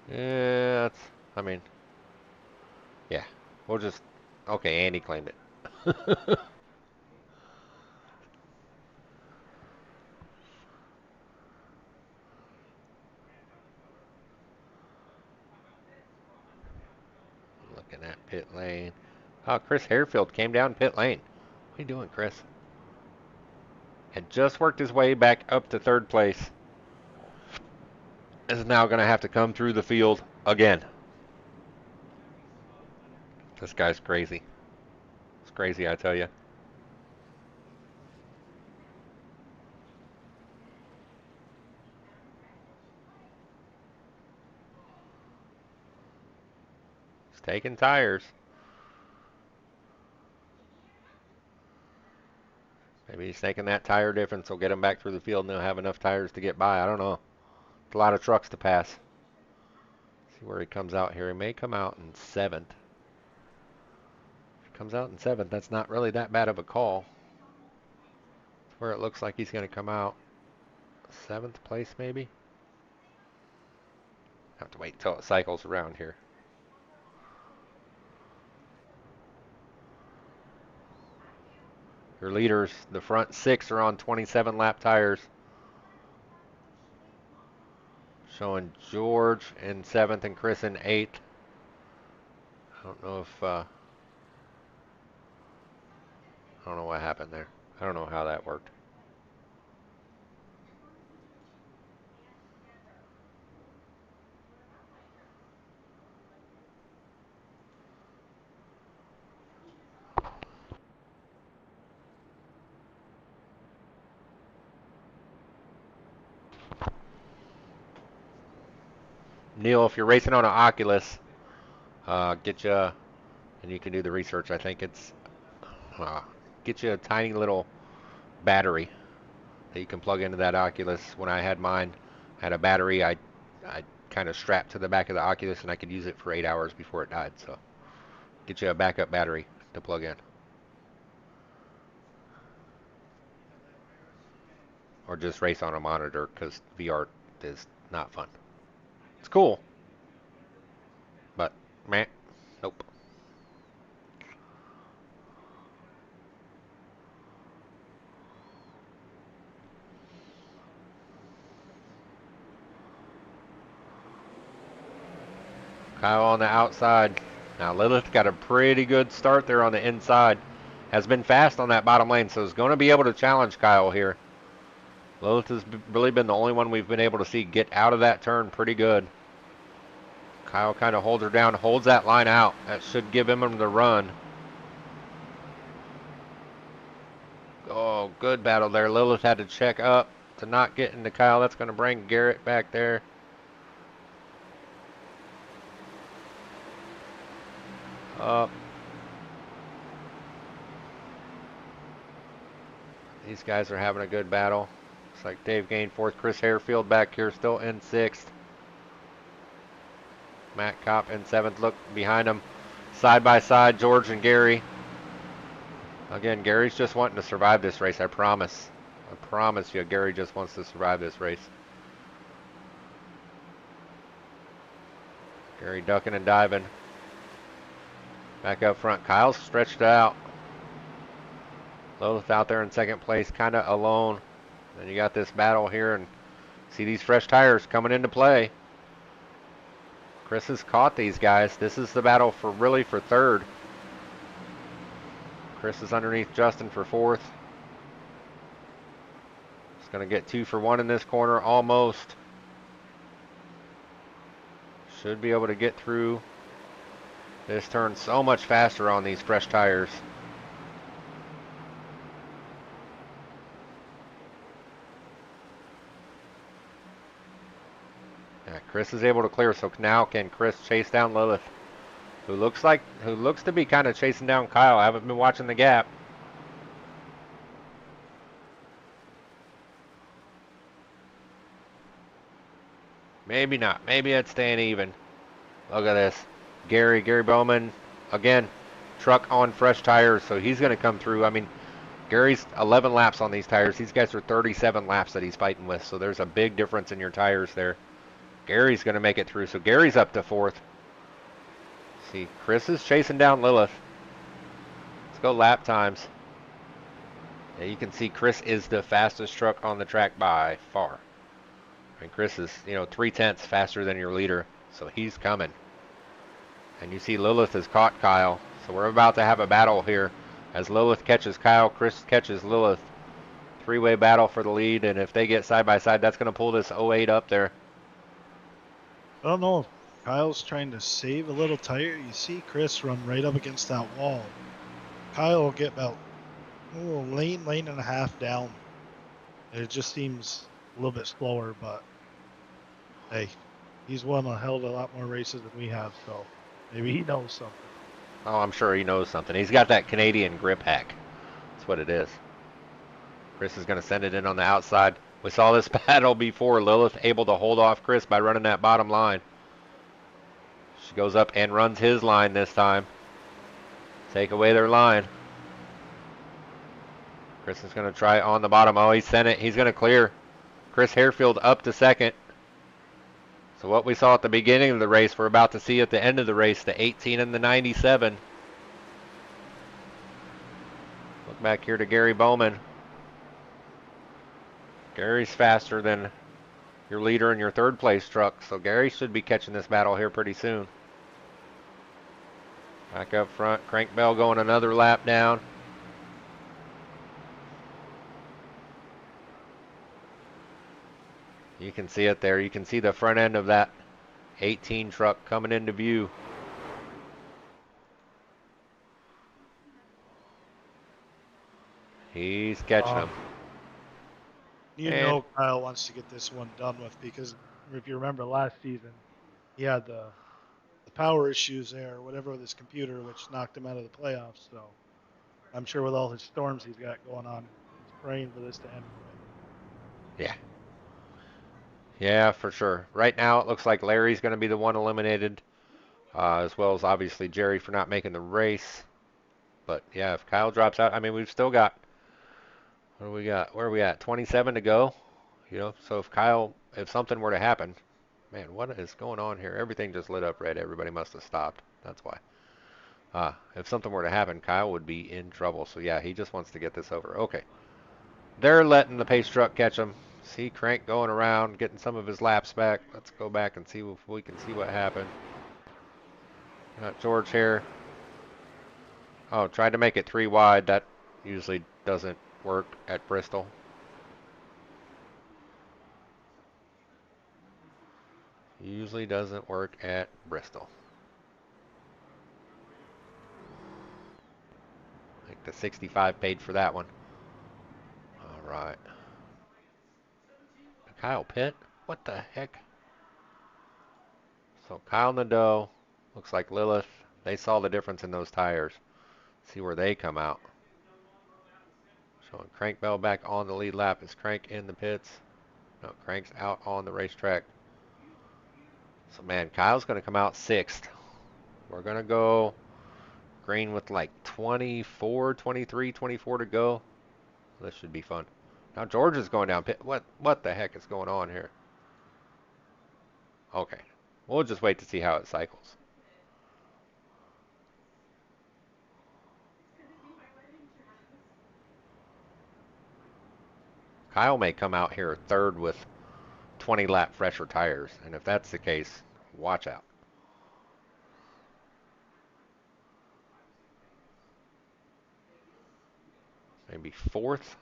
Yeah, that's, I mean, yeah, we'll just, okay, Andy claimed it. Looking at pit lane. Oh, Chris Harefield came down pit lane. What are you doing, Chris? Had just worked his way back up to third place. Is now going to have to come through the field again. This guy's crazy. It's crazy, I tell you. He's taking tires. Maybe he's taking that tire difference will get him back through the field and he'll have enough tires to get by. I don't know. It's a lot of trucks to pass. See where he comes out here. He may come out in 7th. If he comes out in 7th, that's not really that bad of a call. It's where it looks like he's going to come out. 7th place, maybe? Have to wait till it cycles around here. Your leaders, the front 6 are on 27 lap tires. Showing George in 7th and Chris in 8th. I don't know if, I don't know what happened there. I don't know how that worked. Neil, if you're racing on an Oculus, get you, and you can do the research, I think it's, get you a tiny little battery that you can plug into that Oculus. When I had mine, I had a battery I kind of strapped to the back of the Oculus, and I could use it for 8 hours before it died. So get you a backup battery to plug in. Or just race on a monitor, because VR is not fun. It's cool, but meh, nope. Kyle on the outside. Now Lilith got a pretty good start there on the inside. Has been fast on that bottom lane, so is going to be able to challenge Kyle here. Lilith has really been the only one we've been able to see get out of that turn pretty good. Kyle kind of holds her down, holds that line out. That should give him the run. Oh, good battle there. Lilith had to check up to not get into Kyle. That's going to bring Garrett back there. Up. These guys are having a good battle. Looks like Dave gained fourth. Chris Harefield back here still in sixth. Matt Kopp in seventh. Look behind him. Side by side, George and Gary. Again, Gary's just wanting to survive this race, I promise. I promise you, Gary just wants to survive this race. Gary ducking and diving. Back up front, Kyle's stretched out. Lilith out there in second place, kind of alone. Then you got this battle here, and see these fresh tires coming into play. Chris has caught these guys. This is the battle for really for third. Chris is underneath Justin for fourth. He's going to get 2 for 1 in this corner, almost. Should be able to get through this turn so much faster on these fresh tires. Yeah, Chris is able to clear, so now can Chris chase down Lilith, who looks to be kind of chasing down Kyle. I haven't been watching the gap. Maybe not. Maybe it's staying even. Look at this. Gary Bowman, again, truck on fresh tires, so he's going to come through. I mean, Gary's 11 laps on these tires. These guys are 37 laps that he's fighting with, so there's a big difference in your tires there. Gary's going to make it through, so Gary's up to fourth. See, Chris is chasing down Lilith. Let's go lap times. Yeah, you can see Chris is the fastest truck on the track by far. And Chris is, 3/10 faster than your leader, so he's coming. And you see Lilith has caught Kyle, so we're about to have a battle here. As Lilith catches Kyle, Chris catches Lilith. Three-way battle for the lead, and if they get side by side, that's going to pull this 08 up there. I don't know if Kyle's trying to save a little tire. You see Chris run right up against that wall. Kyle will get about lane and a half down. It just seems a little bit slower, but hey, he's won a hell of a lot more races than we have, so maybe he knows something. Oh, I'm sure he knows something. He's got that Canadian grip hack. That's what it is. Chris is going to send it in on the outside. We saw this battle before. Lilith able to hold off Chris by running that bottom line. She goes up and runs his line this time. Take away their line. Chris is going to try on the bottom. Oh, he sent it. He's going to clear. Chris Harefield up to second. So what we saw at the beginning of the race, we're about to see at the end of the race, the 18 and the 97. Look back here to Gary Bowman. Gary's faster than your leader in your third place truck, so Gary should be catching this battle here pretty soon. Back up front, Crank Bell going another lap down. You can see it there. You can see the front end of that 18 truck coming into view. He's catching them. You know Kyle wants to get this one done with, because if you remember last season, he had the power issues there, or whatever, with his computer, which knocked him out of the playoffs. So I'm sure with all his storms he's got going on, he's praying for this to end. Yeah. Yeah, for sure. Right now, it looks like Larry's going to be the one eliminated, as well as obviously Jerry for not making the race. But yeah, if Kyle drops out, I mean, we've still got, what do we got? Where are we at? 27 to go. You know, so if something were to happen, man, what is going on here? Everything just lit up red. Everybody must have stopped. That's why. If something were to happen, Kyle would be in trouble. So yeah, he just wants to get this over. Okay. They're letting the pace truck catch him. See Crank going around, getting some of his laps back. Let's go back and see if we can see what happened. Got George here. Oh, tried to make it 3 wide. That usually doesn't work at Bristol. Usually doesn't work at Bristol. I think the 65 paid for that one. All right. Kyle Pitt? What the heck? So Kyle Nadeau, looks like Lilith. They saw the difference in those tires. See where they come out. Showing Crank Bell back on the lead lap. Is Crank in the pits? No, Crank's out on the racetrack. So man, Kyle's going to come out 6th. We're going to go green with like 24, 23, 24 to go. This should be fun. Now George is going down pit. What the heck is going on here? Okay. We'll just wait to see how it cycles. Kyle may come out here 3rd with 20 lap fresher tires. And if that's the case, watch out. Maybe 4th.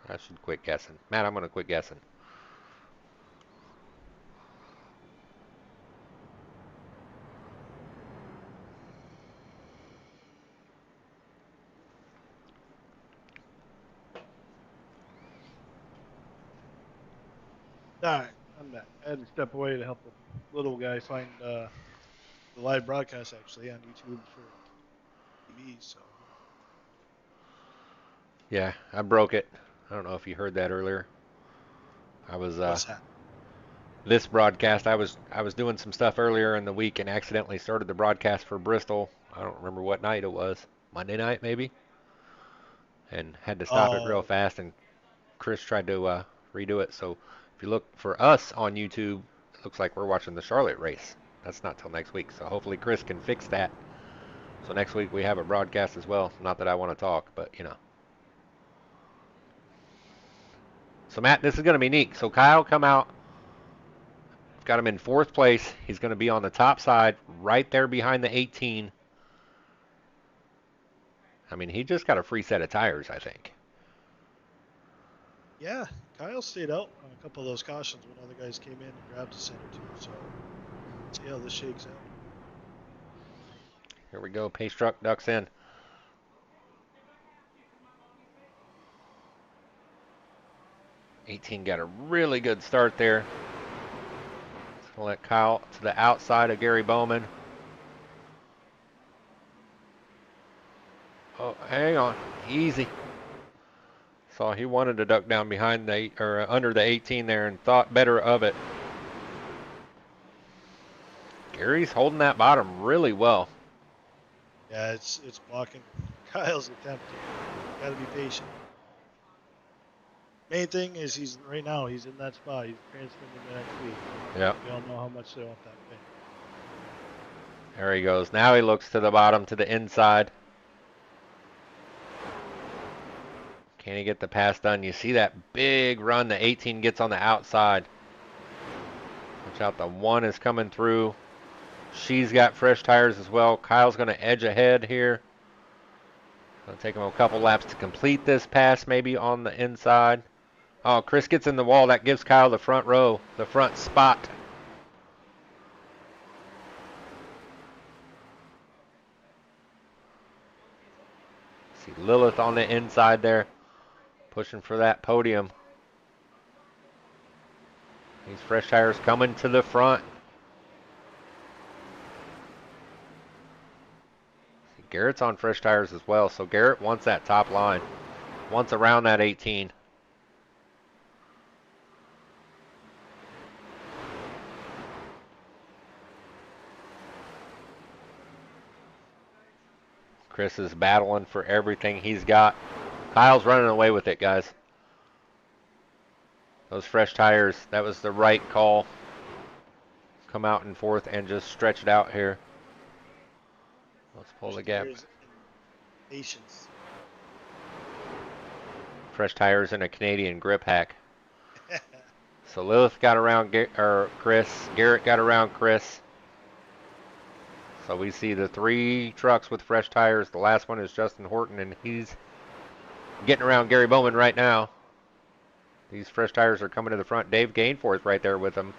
I should quit guessing. Matt, I'm going to quit guessing. All right, I'm back. I had to step away to help the little guy find the live broadcast actually on YouTube for TV. So Yeah, I broke it. I don't know if you heard that earlier. I was what's that? this broadcast. I was doing some stuff earlier in the week and accidentally started the broadcast for Bristol. I don't remember what night it was. Monday night maybe. And had to stop it real Oh, fast. And Chris tried to redo it. So if you look for us on YouTube, it looks like we're watching the Charlotte race. That's not till next week. So hopefully Chris can fix that. So next week we have a broadcast as well. Not that I want to talk, but you know. So Matt, this is going to be neat. So Kyle come out. Got him in 4th place. He's going to be on the top side, right there behind the 18. I mean, he just got a free set of tires, I think. yeah. Kyle stayed out on a couple of those cautions when other guys came in and grabbed a set or two. So let's see how this shakes out. Here we go. Pace truck ducks in. '18 got a really good start there. Let's let Kyle to the outside of Gary Bowman. Oh, hang on. Easy. Saw he wanted to duck down behind the or under the 18 there and thought better of it. Gary's holding that bottom really well. Yeah, it's blocking Kyle's attempt. Got to be patient. Main thing is he's in that spot. He's transferring to the next week. Yep. We all know how much they want that win. There he goes. Now he looks to the bottom, to the inside. Can he get the pass done? You see that big run the 18 gets on the outside. Watch out, the 1 is coming through. She's got fresh tires as well. Kyle's going to edge ahead here. It'll take him a couple laps to complete this pass, maybe on the inside. Oh, Chris gets in the wall. That gives Kyle the front row, the front spot. See Lilith on the inside there, pushing for that podium. These fresh tires coming to the front. See, Garrett's on fresh tires as well, so Garrett wants that top line. Wants around that 18. Chris is battling for everything he's got. Kyle's running away with it, guys. Those fresh tires, that was the right call. Come out in fourth and just stretch it out here. Let's pull the gap. Patience. Fresh tires and a Canadian grip hack. So Lilith got around Chris. Garrett got around Chris. So we see the 3 trucks with fresh tires. The last one is Justin Horton, and he's getting around Gary Bowman right now. These fresh tires are coming to the front. Dave Gainforth right there with him.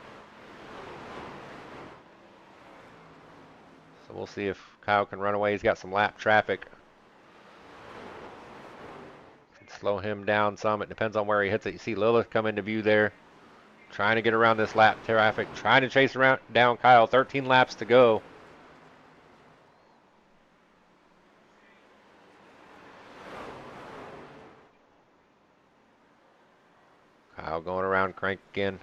So we'll see if Kyle can run away. He's got some lap traffic. Can slow him down some. It depends on where he hits it. You see Lilith come into view there. Trying to get around this lap traffic. Trying to chase down Kyle. 13 laps to go. Kyle going around Crank again.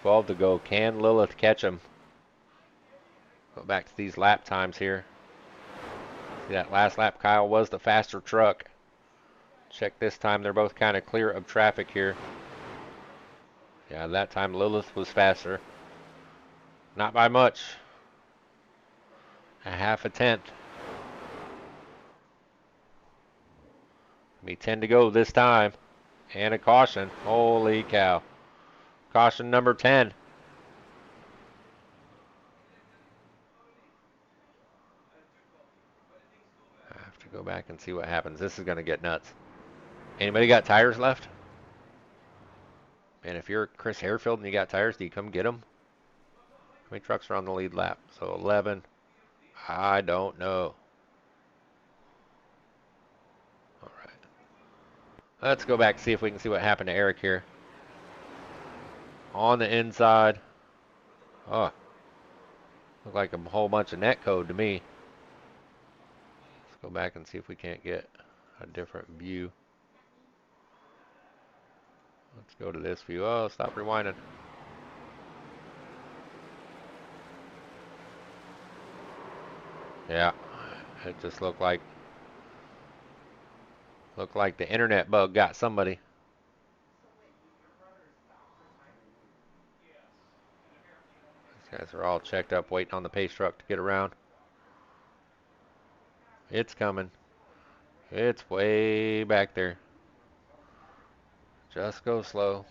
12 to go. Can Lilith catch him? Go back to these lap times here. See that last lap, Kyle was the faster truck. Check this time. They're both kind of clear of traffic here. Yeah, that time Lilith was faster. Not by much. A half a tenth. Be 10 to go this time. And a caution. Holy cow. Caution number 10. I have to go back and see what happens. This is going to get nuts. Anybody got tires left? And if you're Chris Harefield and you got tires, do you come get them? How many trucks are on the lead lap? So 11. I don't know. All right. Let's go back and see if we can see what happened to Eric here. On the inside. Oh. Looked like a whole bunch of net code to me. Let's go back and see if we can't get a different view. Let's go to this view. Oh, stop rewinding. Yeah, it just looked like the internet bug got somebody. These guys are all checked up, waiting on the pace truck to get around. It's coming. It's way back there. Just go slow.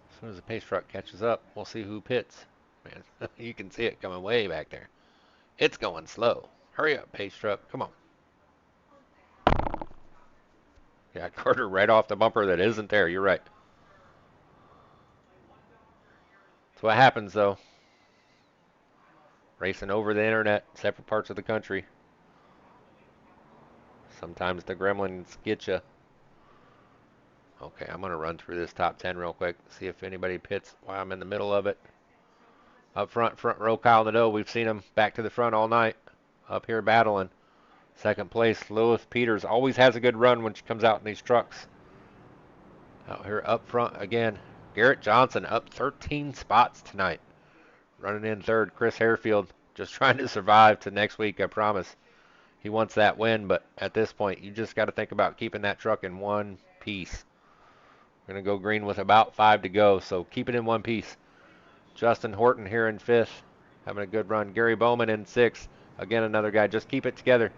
As soon as the pace truck catches up, we'll see who pits. Man, you can see it coming way back there. It's going slow. Hurry up, pace truck. Come on. Yeah, Carter right off the bumper that isn't there. You're right. That's what happens, though. Racing over the internet, separate parts of the country. Sometimes the gremlins get you. Okay, I'm going to run through this top 10 real quick, see if anybody pits while I'm in the middle of it. Up front row, Kyle Nadeau. We've seen him back to the front all night. Up here battling. Second place, Lilith Peters. Always has a good run when she comes out in these trucks. Out here up front again. Garrett Johnson up 13 spots tonight. Running in third, Chris Harefield. Just trying to survive to next week, I promise. He wants that win, but at this point, you just got to think about keeping that truck in one piece. We're going to go green with about 5 to go, so keep it in one piece. Justin Horton here in 5th, having a good run. Gary Bowman in 6th. Again, another guy. Just keep it together.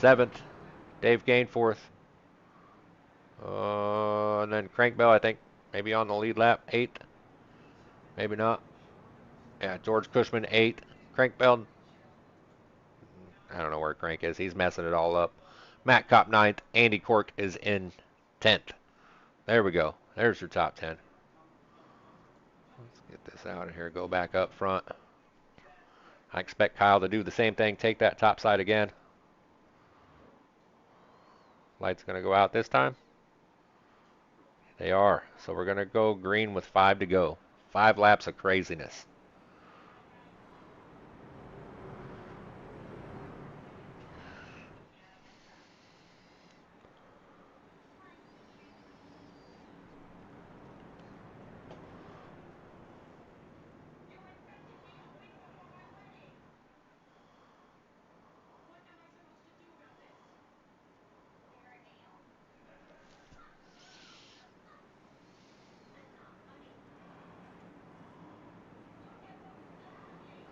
7th, Dave Gainforth. And then Crank Bell, I think, maybe on the lead lap. 8th. Maybe not. Yeah, George Cushman, 8th. Crank Bell, I don't know where Crank is. He's messing it all up. Matt Kopp, 9th. Andy Cork is in 10th. There we go. There's your top 10. Let's get this out of here. Go back up front. I expect Kyle to do the same thing. Take that top side again. Lights going to go out this time. They are. So we're going to go green with 5 to go. 5 laps of craziness.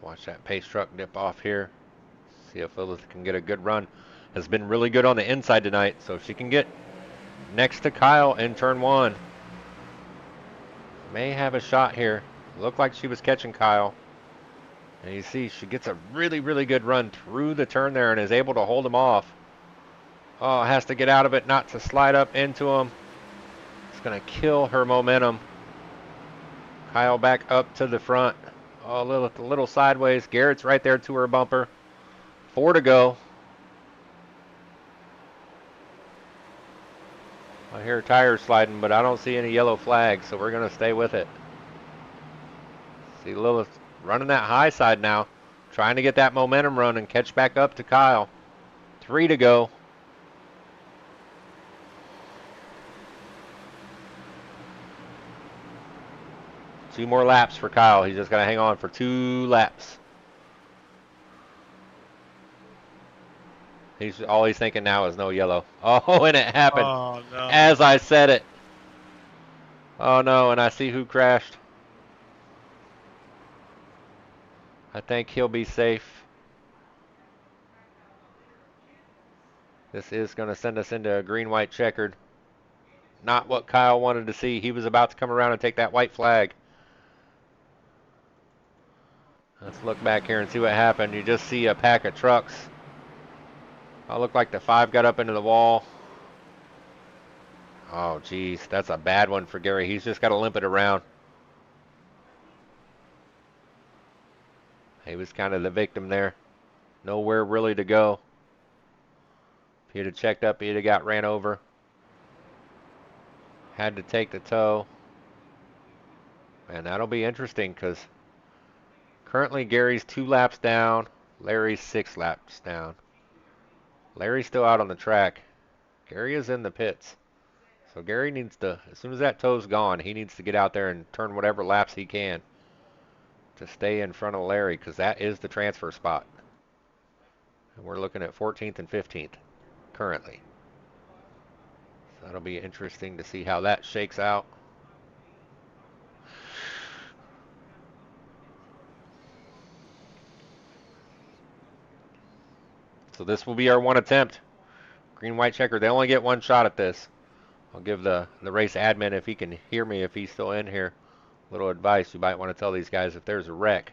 Watch that pace truck dip off here. See if Lilith can get a good run. Has been really good on the inside tonight, so if she can get next to Kyle in turn 1, may have a shot here. Looked like she was catching Kyle. And you see she gets a really, really good run through the turn there and is able to hold him off. Oh, has to get out of it not to slide up into him. It's going to kill her momentum. Kyle back up to the front. Oh, Lilith a little sideways. Garrett's right there to her bumper. 4 to go. I hear tires sliding, but I don't see any yellow flags, so we're going to stay with it. See Lilith running that high side now, trying to get that momentum run and catch back up to Kyle. 3 to go. Two more laps for Kyle. He's just going to hang on for 2 laps. All he's thinking now is no yellow. Oh, and it happened. Oh, no. As I said it. Oh, no, and I see who crashed. I think he'll be safe. This is going to send us into a green-white checkered. Not what Kyle wanted to see. He was about to come around and take that white flag. Let's look back here and see what happened. You just see a pack of trucks. It looked like the 5 got up into the wall. Oh, geez. That's a bad one for Gary. He's just got to limp it around. He was kind of the victim there. Nowhere really to go. If he'd have checked up, he'd have got ran over. Had to take the tow. And that'll be interesting because currently Gary's 2 laps down. Larry's 6 laps down. Larry's still out on the track. Gary is in the pits. So Gary needs to, as soon as that tow's gone, he needs to get out there and turn whatever laps he can to stay in front of Larry, because that is the transfer spot. And we're looking at 14th and 15th currently. So that'll be interesting to see how that shakes out. So this will be our 1 attempt. Green-white checker. They only get 1 shot at this. I'll give the race admin, if he can hear me, if he's still in here, a little advice. You might want to tell these guys if there's a wreck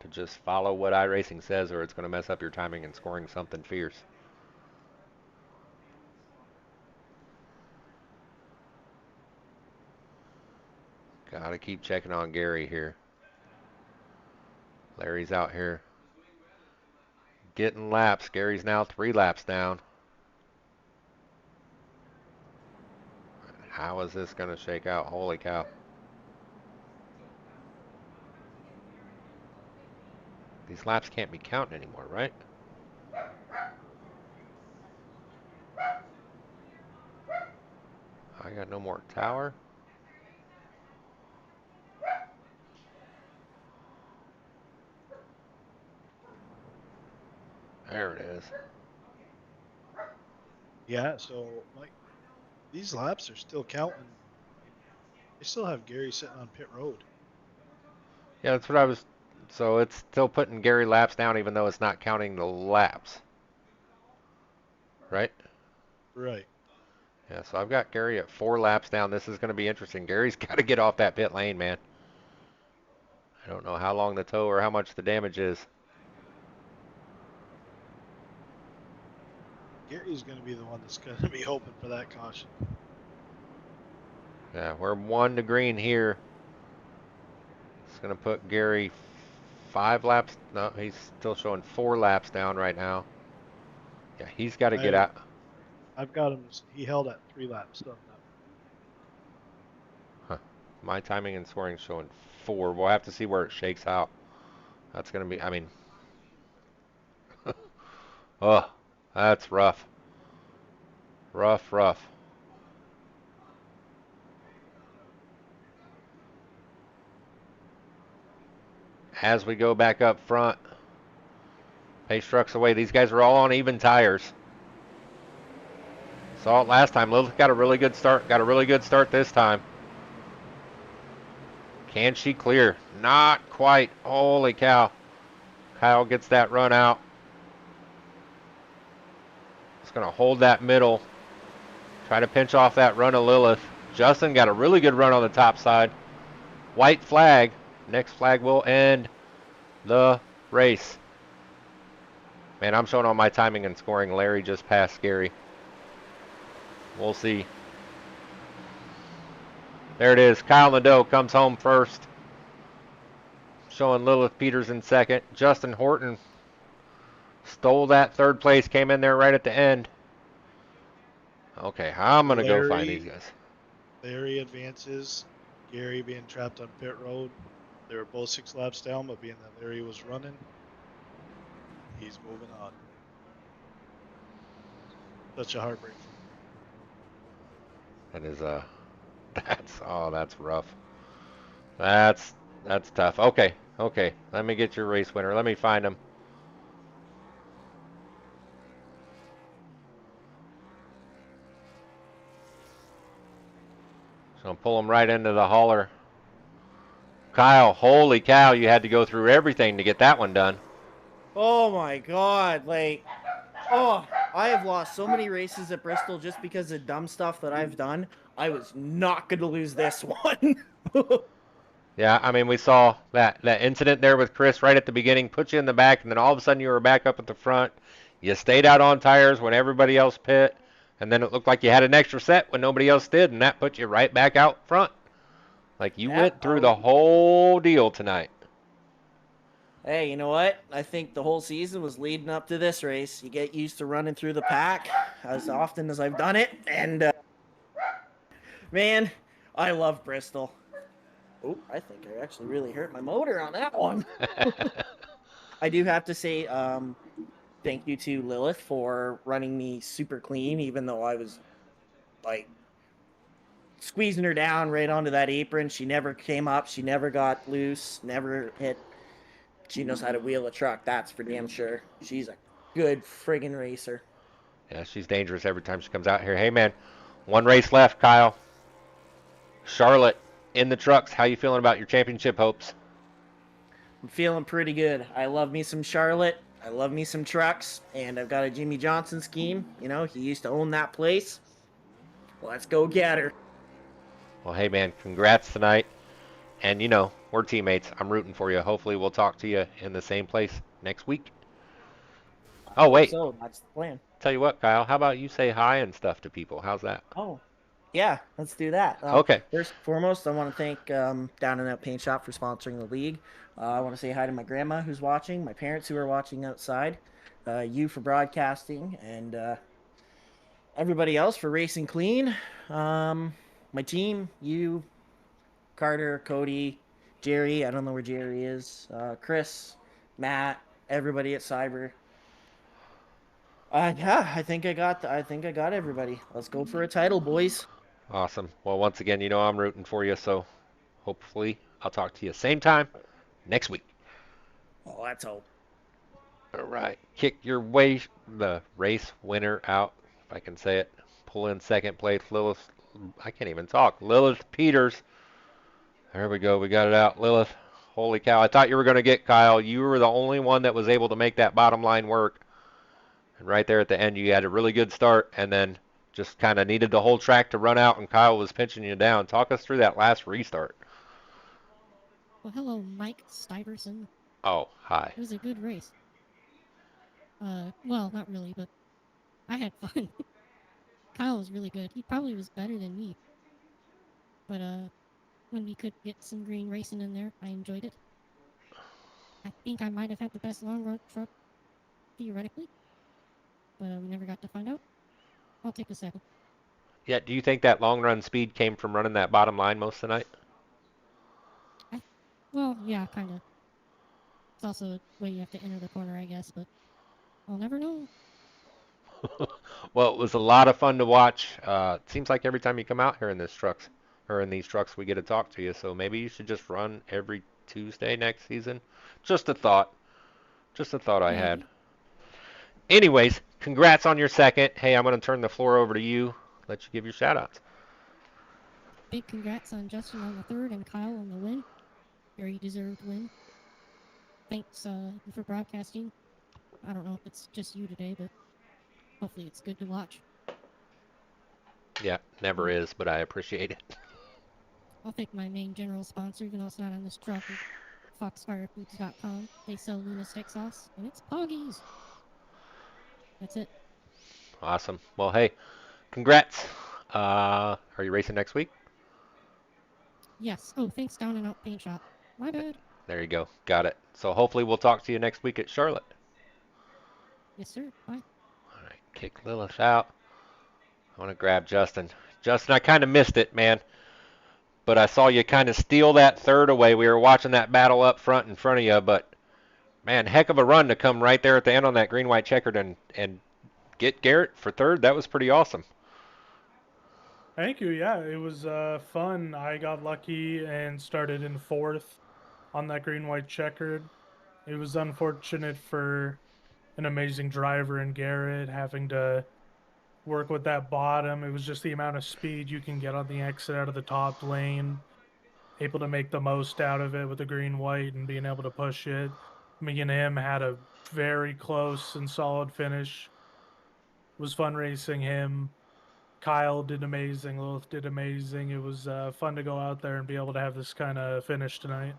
to just follow what iRacing says, or it's going to mess up your timing and scoring something fierce. Got to keep checking on Gary here. Larry's out here getting laps. Gary's now 3 laps down. How is this going to shake out? Holy cow. These laps can't be counting anymore, right? I got no more tower. There it is. Yeah, so Mike, these laps are still counting. They still have Gary sitting on pit road. Yeah, that's what I was. So it's still putting Gary laps down, even though it's not counting the laps. Right? Right. Yeah, so I've got Gary at 4 laps down. This is going to be interesting. Gary's got to get off that pit lane, man. I don't know how long the tow or how much the damage is. Gary's going to be the one that's going to be hoping for that caution. Yeah, we're 1 to green here. It's going to put Gary 5 laps. No, he's still showing 4 laps down right now. Yeah, he's got to get out. I've got him. He held at 3 laps. So Huh. My timing and scoring showing 4. We'll have to see where it shakes out. That's going to be, I mean. Oh, that's rough. Rough, rough. As we go back up front, pace trucks away. These guys are all on even tires. Saw it last time. Lilith got a really good start. Got a really good start this time. Can she clear? Not quite. Holy cow. Kyle gets that run out. It's going to hold that middle. Try to pinch off that run of Lilith. Justin got a really good run on the top side. White flag. Next flag will end the race. Man, I'm showing all my timing and scoring. Larry just passed Gary. We'll see. There it is. Kyle Nadeau comes home first. Showing Lilith Peters in second. Justin Horton stole that third place. Came in there right at the end. Okay, I'm going to go find these guys. Larry advances. Gary being trapped on pit road. They were both 6 laps down, but being that Larry was running, he's moving on. Such a heartbreak. That is that's rough. That's tough. Okay. Let me get your race winner. Let me find him. So I'll pull him right into the hauler. Kyle, holy cow, you had to go through everything to get that one done. Oh my God, like, I have lost so many races at Bristol just because of dumb stuff that I've done. I was not going to lose this one. Yeah, I mean, we saw that incident there with Chris right at the beginning, put you in the back, and then all of a sudden you were back up at the front. You stayed out on tires when everybody else pit, and then it looked like you had an extra set when nobody else did, and that put you right back out front. Like, you went through the whole deal tonight. Hey, you know what? I think the whole season was leading up to this race. You get used to running through the pack as often as I've done it, and man, I love Bristol. Oh, I think I actually really hurt my motor on that one. I do have to say thank you to Lilith for running me super clean, even though I was like squeezing her down right onto that apron. She never came up. She never got loose, never hit. She knows how to wheel a truck. That's for damn sure. She's a good friggin' racer. Yeah, she's dangerous every time she comes out here. Hey, man, one race left, Kyle. Charlotte in the trucks. How you feeling about your championship hopes? I'm feeling pretty good. I love me some Charlotte. I love me some trucks. And I've got a Jimmy Johnson scheme. You know, he used to own that place. Let's go get her. Well, hey, man, congrats tonight. And, you know, we're teammates. I'm rooting for you. Hopefully we'll talk to you in the same place next week. Oh, wait. So that's the plan. Tell you what, Kyle, how about you say hi and stuff to people? How's that? Oh, yeah, let's do that. Okay. First and foremost, I want to thank Down and Out Paint Shop for sponsoring the league. I want to say hi to my grandma who's watching, my parents who are watching outside, you for broadcasting, and everybody else for racing clean. My team, you, Carter, Cody, Jerry. I don't know where Jerry is. Chris, Matt, everybody at Cyber. Yeah, I think I got everybody. Let's go for a title, boys. Awesome. Well, once again, you know I'm rooting for you, so hopefully I'll talk to you same time next week. Oh, let's hope. All right. Kick your way the race winner out, if I can say it. Pull in second place, Lilith. I can't even talk. Lilith Peters. There we go. We got it out. Lilith. Holy cow. I thought you were going to get Kyle. You were the only one that was able to make that bottom line work. And right there at the end, you had a really good start and then just kind of needed the whole track to run out, and Kyle was pinching you down. Talk us through that last restart. Well, hello, Mike Stuyvesant. Oh, hi. It was a good race. Well, not really, but I had fun. Kyle was really good. He probably was better than me. But, when we could get some green racing in there, I enjoyed it. I think I might have had the best long run truck, theoretically. But we never got to find out. I'll take a second. Yeah, do you think that long run speed came from running that bottom line most of the night? Well, yeah, kind of. It's also the way you have to enter the corner, I guess, but I'll never know. Well, it was a lot of fun to watch. It seems like every time you come out here in these trucks, we get to talk to you. So maybe you should just run every Tuesday next season. Just a thought. Just a thought I had. Anyways, congrats on your second. Hey, I'm going to turn the floor over to you. Let you give your shout-outs. Big congrats on Justin on the third and Kyle on the win. Very deserved win. thanks for broadcasting. I don't know if it's just you today, but hopefully it's good to watch. Yeah, never is, but I appreciate it. I'll thank my main general sponsor, even though it's not on this truck, is foxfirefoods.com. They sell Luna steak sauce, and it's Poggies. That's it. Awesome. Well, hey, congrats. Are you racing next week? Yes. Oh, thanks, Down and Out Paint Shop. My bad. There you go. Got it. So hopefully we'll talk to you next week at Charlotte. Yes, sir. Bye. All right, kick Lilith out. I want to grab Justin. Justin, I kind of missed it, man. But I saw you kind of steal that third away. We were watching that battle up front in front of you, but man, heck of a run to come right there at the end on that green-white checkered and get Garrett for third. That was pretty awesome. Thank you. Yeah, it was fun. I got lucky and started in fourth on that green-white checkered. It was unfortunate for an amazing driver in Garrett having to work with that bottom. It was just the amount of speed you can get on the exit out of the top lane. Able to make the most out of it with the green-white and being able to push it. Me and him had a very close and solid finish. It was fun racing him. Kyle did amazing. Lilith did amazing. It was fun to go out there and be able to have this kind of finish tonight.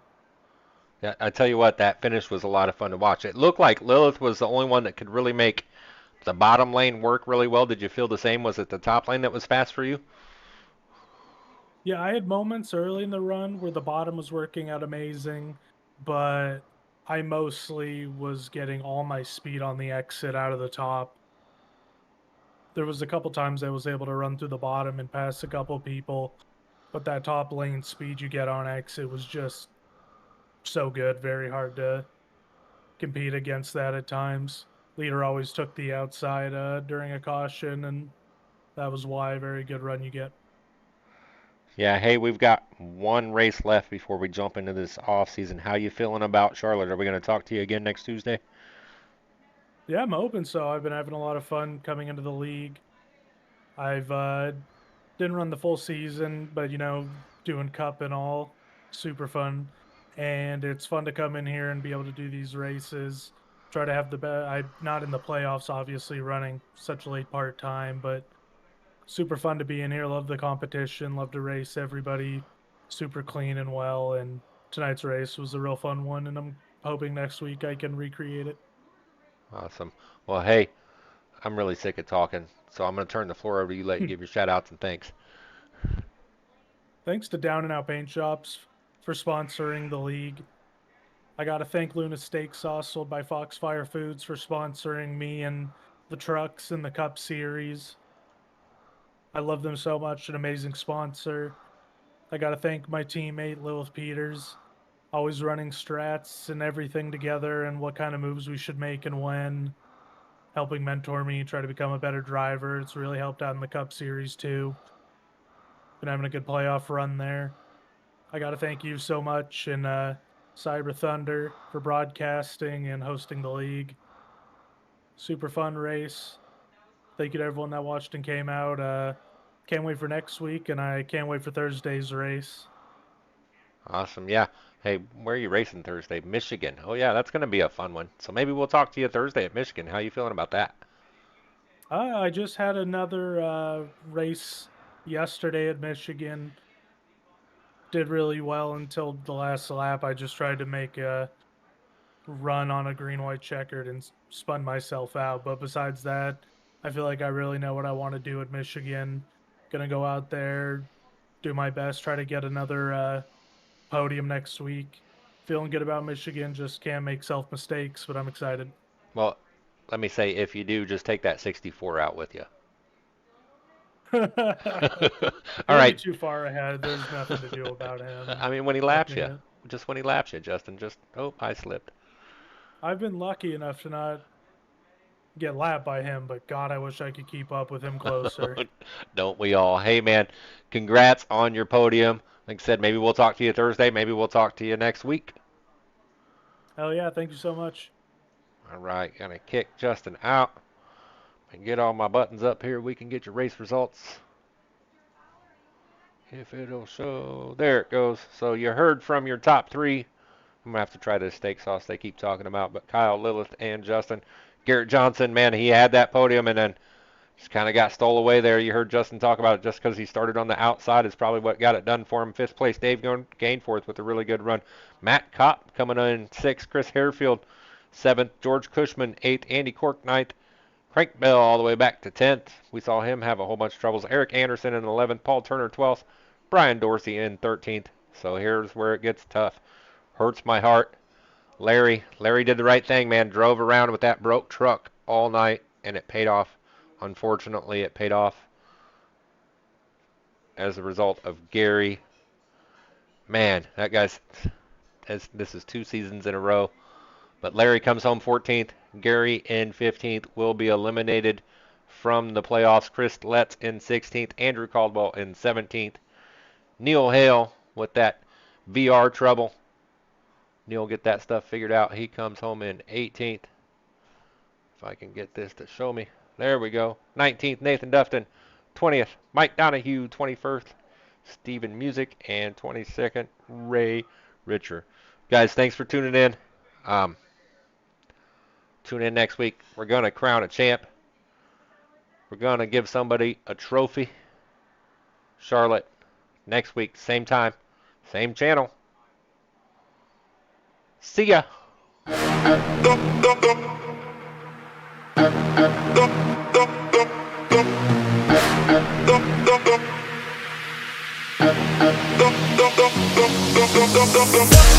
Yeah, I tell you what, that finish was a lot of fun to watch. It looked like Lilith was the only one that could really make the bottom lane work really well. Did you feel the same? Was it the top lane that was fast for you? Yeah, I had moments early in the run where the bottom was working out amazing, but I mostly was getting all my speed on the exit out of the top. There was a couple times I was able to run through the bottom and pass a couple people, but that top lane speed you get on exit was just so good. Very hard to compete against that at times. Leader always took the outside during a caution, and that was why a very good run you get. Yeah, hey, we've got one race left before we jump into this off season. How you feeling about Charlotte? Are we going to talk to you again next Tuesday? Yeah, I'm open. So I've been having a lot of fun coming into the league. I've didn't run the full season, but doing cup and all, super fun. And it's fun to come in here and be able to do these races. Try to have the best. I'm not in the playoffs, obviously, running such late part time, but super fun to be in here. Love the competition. Love to race everybody. Super clean and well. And tonight's race was a real fun one, and I'm hoping next week I can recreate it. Awesome. Well, hey, I'm really sick of talking, so I'm going to turn the floor over to you, let you give your shout outs and thanks. Thanks to Down and Out Paint Shops for sponsoring the league. I got to thank Luna Steak Sauce, sold by Foxfire Foods, for sponsoring me and the trucks in the Cup Series. I love them so much, an amazing sponsor. I got to thank my teammate, Lilith Peters, always running strats and everything together and what kind of moves we should make and when, helping mentor me, try to become a better driver. It's really helped out in the Cup Series too. Been having a good playoff run there. I got to thank you so much and Cyber Thunder for broadcasting and hosting the league. Super fun race. Thank you to everyone that watched and came out. Can't wait for next week, and I can't wait for Thursday's race. Awesome. Yeah. Hey, where are you racing Thursday? Michigan. Oh, yeah, that's going to be a fun one. So maybe we'll talk to you Thursday at Michigan. How you feeling about that? I just had another race yesterday at Michigan. Did really well until the last lap. I just tried to make a run on a green-white checkered and spun myself out. But besides that, I feel like I really know what I want to do at Michigan. Gonna go out there, do my best, try to get another podium next week. Feeling good about Michigan, just can't make self mistakes, but I'm excited. Well, let me say, if you do, just take that 64 out with you. All right. Too far ahead. There's nothing to do about him. I mean, when he laps you. Just when he laps you, Justin. Just, oh, I slipped. I've been lucky enough to not get lapped by him, but God, I wish I could keep up with him closer. Don't we all? Hey, man, congrats on your podium. Like I said, maybe we'll talk to you Thursday. Maybe we'll talk to you next week. Hell yeah, thank you so much. All right, gonna kick Justin out and get all my buttons up here. We can get your race results. If it'll show. There it goes. So you heard from your top three. I'm gonna have to try the steak sauce they keep talking about. But Kyle, Lilith, and Justin, Garrett Johnson, man, he had that podium and then just kind of got stole away there. You heard Justin talk about it. Just because he started on the outside is probably what got it done for him. 5th place, Dave Gainforth with a really good run. Matt Kopp coming in 6th. Chris Harefield 7th. George Cushman 8th. Andy Cork 9th. Crank Bell all the way back to 10th. We saw him have a whole bunch of troubles. Eric Anderson in 11th. Paul Turner 12th. Brian Dorsey in 13th. So here's where it gets tough. Hurts my heart. Larry did the right thing, man. Drove around with that broke truck all night, and it paid off. Unfortunately, it paid off as a result of Gary. Man, that guy's, this is 2 seasons in a row. But Larry comes home 14th. Gary in 15th will be eliminated from the playoffs. Chris Letts in 16th. Andrew Caldwell in 17th. Neil Hale with that VR trouble. Neil get that stuff figured out. He comes home in 18th. If I can get this to show me. There we go. 19th, Nathan Dufton. 20th, Mike Donahue. 21st, Stephen Music. And 22nd, Ray Richer. Guys, thanks for tuning in. Tune in next week. We're going to crown a champ. We're going to give somebody a trophy. Charlotte, next week, same time, same channel. See ya. Dum